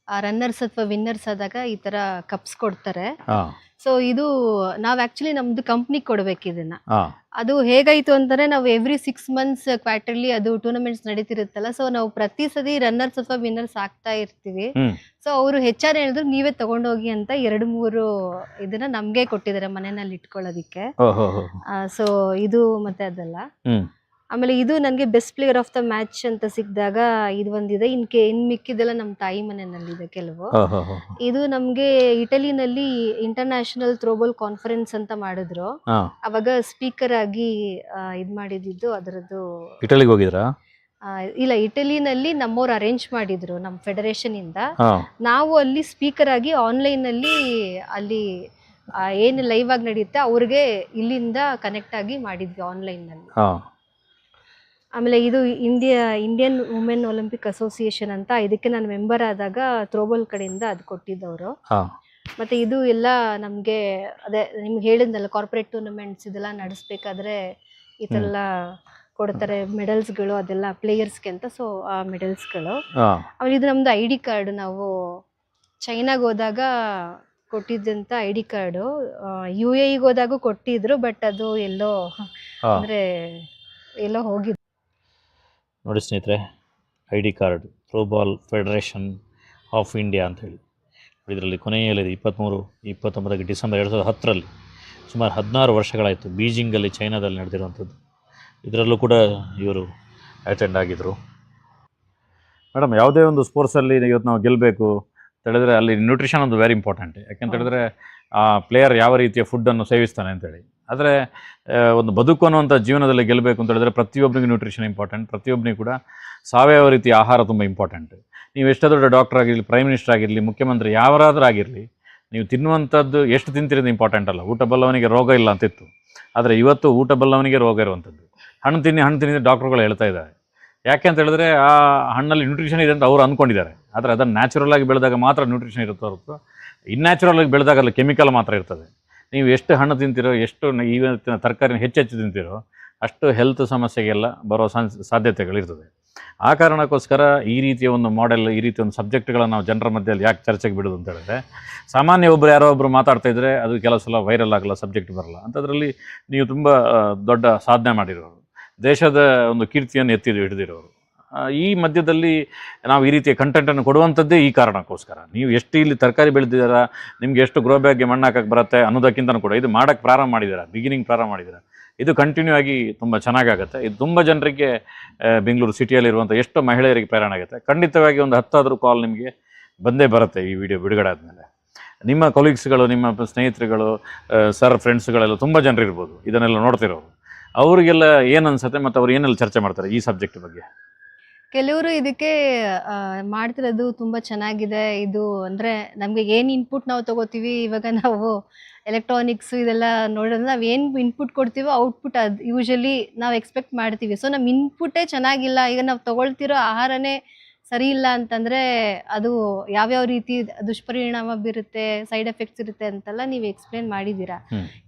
ರನ್ನರ್ಸ್ ಅಥವಾ ವಿನ್ನರ್ಸ್ ಆದಾಗ ಈ ಥರ ಕಪ್ಸ್ ಕೊಡ್ತಾರೆ. ಹಾ. ಸೊ ಇದು ನಾವು ಆ್ಯಕ್ಚುಲಿ ನಮ್ಮದು ಕಂಪ್ನಿಗೆ ಕೊಡ್ಬೇಕು ಇದನ್ನ. ಹಾ. ಅದು ಹೇಗಾಯ್ತು ಅಂತಂದ್ರೆ, ನಾವು ಎವ್ರಿ 6 months ಕ್ವಾರ್ಟರ್ಲಿ ಅದು ಟೂರ್ನಮೆಂಟ್ಸ್ ನಡೀತಿರುತ್ತಲ್ಲ, ಸೊ ನಾವು ಪ್ರತಿ ಸತಿ ರನ್ನರ್ಸ್ ಅಥವಾ ವಿನ್ನರ್ಸ್ ಆಗ್ತಾ ಇರ್ತೀವಿ. ಹ್ಮ್. ಸೊ ಅವರು ಹೆಚ್ಚಾರು ಹೇಳಿದ್ರು ನೀವೇ ತಗೊಂಡೋಗಿ ಅಂತ 2-3 ಇದನ್ನ ನಮ್ಗೆ ಕೊಟ್ಟಿದ್ದಾರೆ ಮನೆಯಲ್ಲಿ ಇಟ್ಕೊಳ್ಳೋದಿಕ್ಕೆ. ಓಹೋ. ಸೊ ಇದು ಮತ್ತೆ ಅದಲ್ಲ. ಹ್ಮ್. ಆಮೇಲೆ ಇದು ನನಗೆ best player of the match ಅಂತ ಸಿಕ್ಕಿದಾಗ ಇದು ಒಂದಿದೆ. ಇನ್ ಮಿಕ್ಕಿದೆಲ್ಲ ನಮ್ಮ ತಾಯಿ ಮನೆಯಲ್ಲಿದೆ ಕೆಲವು. ಓಹೋ. ಇದು ನಮ್ಗೆ ಇಟಲಿನಲ್ಲಿ ಇಂಟರ್ನ್ಯಾಷನಲ್ ಥ್ರೋಬಾಲ್ ಕಾನ್ಫರೆನ್ಸ್ ಅಂತ ಮಾಡಿದ್ರು. ಹಾ. ಅವಾಗ ಸ್ಪೀಕರ್ ಆಗಿ ಇದ್ ಮಾಡಿದ್ದು ಅದರದ್ದು. ಇಟಲಿಗೆ ಹೋಗಿದ್ರಾ? ಇಲ್ಲ, ಇಟಲಿನಲ್ಲಿ ನಮ್ಮವ್ರು ಅರೇಂಜ್ ಮಾಡಿದ್ರು ನಮ್ಮ ಫೆಡರೇಷನ್ ಇಂದ. ಹಾ. ನಾವು ಅಲ್ಲಿ ಸ್ಪೀಕರ್ ಆಗಿ ಆನ್ಲೈನ್ ಅಲ್ಲಿ ಅಲ್ಲಿ ಏನು ಲೈವ್ ಆಗಿ ನಡೆಯುತ್ತೆ ಅವ್ರಿಗೆ ಇಲ್ಲಿಂದ ಕನೆಕ್ಟ್ ಆಗಿ ಮಾಡಿದ್ವಿ ಆನ್ಲೈನ್ ನಲ್ಲಿ. ಹಾ. ಆಮೇಲೆ ಇದು ಇಂಡಿಯನ್ ವುಮೆನ್ ಒಲಿಂಪಿಕ್ ಅಸೋಸಿಯೇಷನ್ ಅಂತ, ಇದಕ್ಕೆ ನಾನು ಮೆಂಬರ್ ಆದಾಗ ಥ್ರೋಬಾಲ್ ಕಡೆಯಿಂದ ಅದು ಕೊಟ್ಟಿದ್ದವರು. ಹಾ. ಮತ್ತೆ ಇದು ಎಲ್ಲ ನಮ್ಗೆ ಅದೇ ನಿಮ್ಗೆ ಹೇಳಿದ್ನಲ್ಲ, ಕಾರ್ಪೊರೇಟ್ ಟೂರ್ನಮೆಂಟ್ಸ್ ಇದೆಲ್ಲ ನಡೆಸ್ಬೇಕಾದ್ರೆ ಈ ಥರ ಎಲ್ಲ ಕೊಡ್ತಾರೆ ಮೆಡಲ್ಸ್ಗಳು, ಅದೆಲ್ಲ ಪ್ಲೇಯರ್ಸ್ಗೆ ಅಂತ. ಸೊ ಆ ಮೆಡಲ್ಸ್ಗಳು. ಹಾ. ಆಮೇಲೆ ಇದು ನಮ್ದು ID ಕಾರ್ಡ್. ನಾವು ಚೈನಾಗೆ ಹೋದಾಗ ಕೊಟ್ಟಿದ್ದಂತ ID ಕಾರ್ಡು. UAEಗೆ ಹೋದಾಗೂ ಕೊಟ್ಟಿದ್ರು, ಬಟ್ ಅದು ಎಲ್ಲೋ ಹಾ. ಅಂದ್ರೆ ಎಲ್ಲೋ ಹೋಗಿದ್ದು. ನೋಡಿ ಸ್ನೇಹಿತರೆ, ID card throwball federation of India ಅಂತ ಹೇಳಿ ಇದರಲ್ಲಿ ಕೊನೆಯಲ್ಲಿದೆ 23-29 ಡಿಸೆಂಬರ್ 2010ರಲ್ಲಿ. ಸುಮಾರು 16 ವರ್ಷಗಳಾಯಿತು. ಬೀಜಿಂಗಲ್ಲಿ, ಚೈನಾದಲ್ಲಿ ನಡೆದಿರುವಂಥದ್ದು. ಇದರಲ್ಲೂ ಕೂಡ ಇವರು ಅಟೆಂಡ್ ಆಗಿದ್ದರು. ಮೇಡಮ್, ಯಾವುದೇ ಒಂದು ಸ್ಪೋರ್ಟ್ಸಲ್ಲಿ ಇವತ್ತು ನಾವು ಗೆಲ್ಲಬೇಕು ಅಂತ ಹೇಳಿದ್ರೆ ಅಲ್ಲಿ ನ್ಯೂಟ್ರಿಷನ್ ಒಂದು ವೆರಿ ಇಂಪಾರ್ಟೆಂಟ್. ಯಾಕೆಂತ ಹೇಳಿದ್ರೆ ಆ ಪ್ಲೇಯರ್ ಯಾವ ರೀತಿಯ ಫುಡ್ಡನ್ನು ಸೇವಿಸ್ತಾನೆ ಅಂತೇಳಿ. ಆದರೆ ಒಂದು ಬದುಕು ಅನ್ನುವಂಥ ಜೀವನದಲ್ಲಿ ಗೆಲ್ಲಬೇಕು ಅಂತ ಹೇಳಿದ್ರೆ ಪ್ರತಿಯೊಬ್ಬರಿಗೂ ನ್ಯೂಟ್ರಿಷನ್ ಇಂಪಾರ್ಟೆಂಟ್. ಪ್ರತಿಯೊಬ್ಬನಿಗೂ ಕೂಡ ಸಾವಯವ ರೀತಿಯ ಆಹಾರ ತುಂಬ ಇಂಪಾರ್ಟೆಂಟ್. ನೀವು ಎಷ್ಟೇ ದೊಡ್ಡ ಡಾಕ್ಟರ್ ಆಗಿರಲಿ, ಪ್ರೈಮ್ ಮಿನಿಸ್ಟರ್ ಆಗಿರಲಿ, ಮುಖ್ಯಮಂತ್ರಿ ಯಾರಾದರೂ ಆಗಿರಲಿ, ನೀವು ತಿನ್ನುವಂಥದ್ದು ಎಷ್ಟು ತಿಂತಿರೋದು ಇಂಪಾರ್ಟೆಂಟ್ ಅಲ್ಲ. ಊಟ ಬಲ್ಲವನಿಗೆ ರೋಗ ಇಲ್ಲ ಅಂತಿತ್ತು, ಆದರೆ ಇವತ್ತು ಊಟ ಬಲ್ಲವನಿಗೆ ರೋಗ ಇರುವಂಥದ್ದು. ಹಣ್ಣು ತಿನ್ನಿ ಡಾಕ್ಟ್ರುಗಳು ಹೇಳ್ತಾ ಇದ್ದಾರೆ. ಯಾಕೆ ಅಂತ ಹೇಳಿದ್ರೆ ಆ ಹಣ್ಣಲ್ಲಿ ನ್ಯೂಟ್ರಿಷನ್ ಇದೆ ಅಂತ ಅವರು ಅಂದ್ಕೊಂಡಿದ್ದಾರೆ. ಆದರೆ ಅದನ್ನು ನ್ಯಾಚುರಲ್ ಆಗಿ ಬೆಳೆದಾಗ ಮಾತ್ರ ನ್ಯೂಟ್ರಿಷನ್ ಇರುತ್ತೆ ಹೊರತು ಇನ್ಯಾಚುರಲ್ ಆಗಿ ಬೆಳೆದಾಗ ಅಲ್ಲಿ ಕೆಮಿಕಲ್ ಮಾತ್ರ ಇರ್ತದೆ. ನೀವು ಎಷ್ಟು ಹಣ್ಣು ತಿಂತೀರೋ, ಎಷ್ಟು ಇವತ್ತಿನ ತರಕಾರಿನ ಹೆಚ್ಚೆಚ್ಚು ತಿಂತೀರೋ, ಅಷ್ಟು ಹೆಲ್ತ್ ಸಮಸ್ಯೆಗೆಲ್ಲ ಬರೋ ಸಾಧ್ಯತೆಗಳಿರ್ತದೆ. ಆ ಕಾರಣಕ್ಕೋಸ್ಕರ ಈ ರೀತಿಯ ಒಂದು ಮಾಡೆಲ್, ಈ ರೀತಿಯ ಒಂದು ಸಬ್ಜೆಕ್ಟ್ಗಳನ್ನು ನಾವು ಜನರ ಮಧ್ಯದಲ್ಲಿ ಯಾಕೆ ಚರ್ಚೆಗೆ ಬಿಡೋದು ಅಂತ ಹೇಳಿದ್ರೆ, ಸಾಮಾನ್ಯ ಒಬ್ಬರು ಯಾರೋ ಒಬ್ಬರು ಮಾತಾಡ್ತಾ ಇದ್ದರೆ ಅದು ಕೆಲವು ಸಲ ವೈರಲ್ ಆಗಲ್ಲ, ಸಬ್ಜೆಕ್ಟ್ ಬರಲ್ಲ. ಅಂಥದ್ರಲ್ಲಿ ನೀವು ತುಂಬ ದೊಡ್ಡ ಸಾಧನೆ ಮಾಡಿರೋರು, ದೇಶದ ಒಂದು ಕೀರ್ತಿಯನ್ನು ಹಿಡಿದಿರೋರು. ಈ ಮಧ್ಯದಲ್ಲಿ ನಾವು ಈ ರೀತಿಯ ಕಂಟೆಂಟನ್ನು ಕೊಡುವಂಥದ್ದೇ ಈ ಕಾರಣಕ್ಕೋಸ್ಕರ. ನೀವು ಎಷ್ಟು ಇಲ್ಲಿ ತರಕಾರಿ ಬೆಳೆದಿದ್ದೀರಾ, ನಿಮ್ಗೆ ಎಷ್ಟು ಗ್ರೋ ಬ್ಯಾಗ್ಗೆ ಮಣ್ಣು ಹಾಕಕ್ಕೆ ಬರುತ್ತೆ ಅನ್ನೋದಕ್ಕಿಂತನೂ ಕೂಡ ಇದು ಮಾಡೋಕ್ಕೆ ಪ್ರಾರಂಭ ಮಾಡಿದ್ದೀರಾ, ಬಿಗಿನಿಂಗ್ ಪ್ರಾರಂಭ ಮಾಡಿದ್ದೀರಾ, ಇದು ಕಂಟಿನ್ಯೂ ಆಗಿ ತುಂಬ ಚೆನ್ನಾಗಾಗುತ್ತೆ. ಇದು ತುಂಬ ಜನರಿಗೆ ಬೆಂಗಳೂರು ಸಿಟಿಯಲ್ಲಿರುವಂಥ ಎಷ್ಟೋ ಮಹಿಳೆಯರಿಗೆ ಪ್ರೇರಣೆ ಆಗುತ್ತೆ. ಖಂಡಿತವಾಗಿ ಒಂದು 10 ಕಾಲ್ ನಿಮಗೆ ಬಂದೇ ಬರುತ್ತೆ ಈ ವಿಡಿಯೋ ಬಿಡುಗಡೆ ಆದಮೇಲೆ. ನಿಮ್ಮ ಕೊಲೀಗ್ಸ್ಗಳು, ನಿಮ್ಮ ಸ್ನೇಹಿತರುಗಳು, ಸರ್ ಫ್ರೆಂಡ್ಸ್ಗಳೆಲ್ಲ ತುಂಬ ಜನರು ಇರ್ಬೋದು ಇದನ್ನೆಲ್ಲ ನೋಡ್ತಿರೋರು. ಅವರಿಗೆಲ್ಲ ಏನು ಅನ್ಸುತ್ತೆ ಮತ್ತು ಅವ್ರು ಏನೆಲ್ಲ ಚರ್ಚೆ ಮಾಡ್ತಾರೆ ಈ ಸಬ್ಜೆಕ್ಟ್ ಬಗ್ಗೆ? ಕೆಲವರು ಇದಕ್ಕೆ ಮಾಡ್ತಿರೋದು ತುಂಬ ಚೆನ್ನಾಗಿದೆ. ಇದು ಅಂದರೆ ನಮಗೆ ಏನು ಇನ್ಪುಟ್ ನಾವು ತಗೋತೀವಿ, ಇವಾಗ ನಾವು ಎಲೆಕ್ಟ್ರಾನಿಕ್ಸ್ ಇದೆಲ್ಲ ನೋಡಿದ್ರೆ ನಾವು ಏನು ಇನ್ಪುಟ್ ಕೊಡ್ತೀವೋ ಔಟ್ಪುಟ್ ಅದು ಯೂಶಲಿ ನಾವು ಎಕ್ಸ್ಪೆಕ್ಟ್ ಮಾಡ್ತೀವಿ. ಸೊ ನಮ್ಮ ಇನ್ಪುಟ್ಟೇ ಚೆನ್ನಾಗಿಲ್ಲ, ಈಗ ನಾವು ತಗೊಳ್ತಿರೋ ಆಹಾರನೇ ಸರಿ ಇಲ್ಲ ಅಂತಂದರೆ ಅದು ಯಾವ್ಯಾವ ರೀತಿ ದುಷ್ಪರಿಣಾಮ ಬೀರುತ್ತೆ, ಸೈಡ್ ಎಫೆಕ್ಟ್ಸ್ ಇರುತ್ತೆ ಅಂತೆಲ್ಲ ನೀವು ಎಕ್ಸ್ಪ್ಲೇನ್ ಮಾಡಿದ್ದೀರಾ.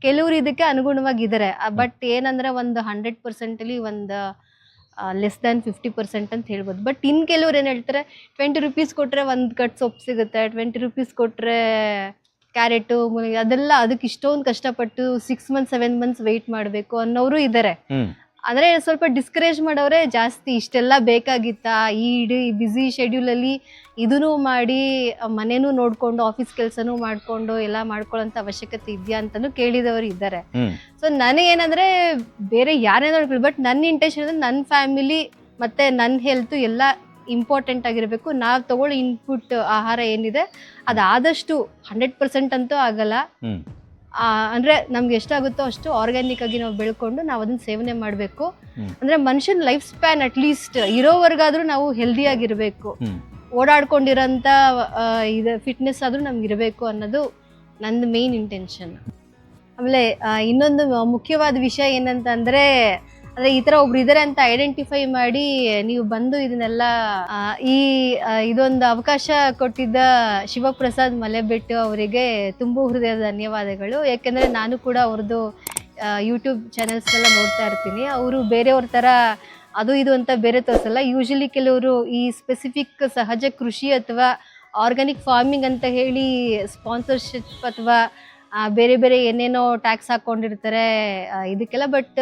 ಕೆಲವರು ಇದಕ್ಕೆ ಅನುಗುಣವಾಗಿದ್ದಾರೆ. ಬಟ್ ಏನಂದರೆ ಒಂದು 100%ಅಲ್ಲಿ ಒಂದು ಲೆಸ್ ದ್ಯಾನ್ 50% ಅಂತ ಹೇಳ್ಬೋದು. ಬಟ್ ಇನ್ನು ಕೆಲವ್ರು ಏನು ಹೇಳ್ತಾರೆ, 20 ರೂಪೀಸ್ ಕೊಟ್ಟರೆ ಒಂದು ಕಟ್ ಸೊಪ್ಪು ಸಿಗುತ್ತೆ, 20 ರೂಪೀಸ್ ಕೊಟ್ಟರೆ ಕ್ಯಾರೆಟು ಅದೆಲ್ಲ ಅದಕ್ಕೆ ಇಷ್ಟೊಂದು ಕಷ್ಟಪಟ್ಟು 6 ಮಂತ್ಸ್ 7 ಮಂತ್ಸ್ ವೆಯ್ಟ್ ಮಾಡಬೇಕು ಅನ್ನೋರು ಇದ್ದಾರೆ. ಅಂದರೆ ಸ್ವಲ್ಪ ಡಿಸ್ಕರೇಜ್ ಮಾಡೋರೆ ಜಾಸ್ತಿ. ಇಷ್ಟೆಲ್ಲ ಬೇಕಾಗಿತ್ತಾ, ಈ ಇಡೀ ಬ್ಯುಸಿ ಶೆಡ್ಯೂಲಲ್ಲಿ ಇದೂ ಮಾಡಿ ಮನೇನೂ ನೋಡಿಕೊಂಡು ಆಫೀಸ್ ಕೆಲಸನೂ ಮಾಡಿಕೊಂಡು ಎಲ್ಲ ಮಾಡ್ಕೊಳ್ಳೋಂಥ ಅವಶ್ಯಕತೆ ಇದೆಯಾ ಅಂತಲೂ ಕೇಳಿದವರು ಇದ್ದಾರೆ. ಸೊ ನನಗೇನಂದರೆ ಬೇರೆ ಯಾರೇನೋ ಹೇಳ್ಕೊಳ್ಳಿ, ಬಟ್ ನನ್ನ ಇಂಟೆನ್ಷನ್ ಅಂದರೆ ನನ್ನ ಫ್ಯಾಮಿಲಿ ಮತ್ತು ನನ್ನ ಹೆಲ್ತು ಎಲ್ಲ ಇಂಪಾರ್ಟೆಂಟ್ ಆಗಿರಬೇಕು. ನಾವು ತಗೊಳ್ಳೋ ಇನ್ಪುಟ್ ಆಹಾರ ಏನಿದೆ ಅದಾದಷ್ಟು 100% ಅಂತೂ ಆಗಲ್ಲ, ಅಂದರೆ ನಮ್ಗೆ ಎಷ್ಟಾಗುತ್ತೋ ಅಷ್ಟು ಆರ್ಗ್ಯಾನಿಕ್ ಆಗಿ ನಾವು ಬೆಳ್ಕೊಂಡು ನಾವು ಅದನ್ನ ಸೇವನೆ ಮಾಡಬೇಕು. ಅಂದರೆ ಮನುಷ್ಯನ ಲೈಫ್ ಸ್ಪ್ಯಾನ್ ಅಟ್ಲೀಸ್ಟ್ ಇರೋವರೆಗಾದ್ರೂ ನಾವು ಹೆಲ್ದಿಯಾಗಿರಬೇಕು, ಓಡಾಡ್ಕೊಂಡಿರೋಂಥ ಇದು ಫಿಟ್ನೆಸ್ ಆದರೂ ನಮ್ಗೆ ಇರಬೇಕು ಅನ್ನೋದು ನಂದು ಮೇನ್ ಇಂಟೆನ್ಷನ್. ಆಮೇಲೆ ಇನ್ನೊಂದು ಮುಖ್ಯವಾದ ವಿಷಯ ಏನಂತಂದರೆ, ಅಂದರೆ ಈ ಥರ ಒಬ್ರು ಇದ್ದಾರೆ ಅಂತ ಐಡೆಂಟಿಫೈ ಮಾಡಿ ನೀವು ಬಂದು ಇದನ್ನೆಲ್ಲ ಇದೊಂದು ಅವಕಾಶ ಕೊಟ್ಟಿದ್ದ ಶಿವಪ್ರಸಾದ್ ಮಲೆಬೆಟ್ಟು ಅವರಿಗೆ ತುಂಬ ಹೃದಯದ ಧನ್ಯವಾದಗಳು. ಯಾಕೆಂದರೆ ನಾನು ಕೂಡ ಅವ್ರದ್ದು ಯೂಟ್ಯೂಬ್ ಚಾನೆಲ್ಸ್ನೆಲ್ಲ ನೋಡ್ತಾ ಇರ್ತೀನಿ. ಅವರು ಬೇರೆಯವ್ರ ಥರ ಅದು ಇದು ಅಂತ ಬೇರೆ ತೋರಿಸಲ್ಲ. ಯೂಶಲಿ ಕೆಲವರು ಈ ಸ್ಪೆಸಿಫಿಕ್ ಸಹಜ ಕೃಷಿ ಅಥವಾ ಆರ್ಗ್ಯಾನಿಕ್ ಫಾರ್ಮಿಂಗ್ ಅಂತ ಹೇಳಿ ಸ್ಪಾನ್ಸರ್ಶಿಪ್ ಅಥವಾ ಬೇರೆ ಬೇರೆ ಏನೇನೋ ಟ್ಯಾಕ್ಸ್ ಹಾಕ್ಕೊಂಡಿರ್ತಾರೆ ಇದಕ್ಕೆಲ್ಲ. ಬಟ್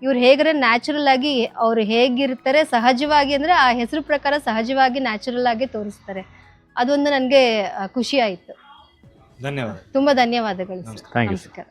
ಇವ್ರು ಹೇಗರೆ ನ್ಯಾಚುರಲ್ ಆಗಿ ಅವ್ರು ಹೇಗಿರ್ತಾರೆ ಸಹಜವಾಗಿ, ಅಂದರೆ ಆ ಹೆಸರು ಪ್ರಕಾರ ಸಹಜವಾಗಿ ನ್ಯಾಚುರಲ್ ಆಗಿ ತೋರಿಸ್ತಾರೆ. ಅದೊಂದು ನನಗೆ ಖುಷಿ ಆಯಿತು. ಧನ್ಯವಾದ. ತುಂಬ ಧನ್ಯವಾದಗಳು. Thank you. ನಮಸ್ಕಾರ.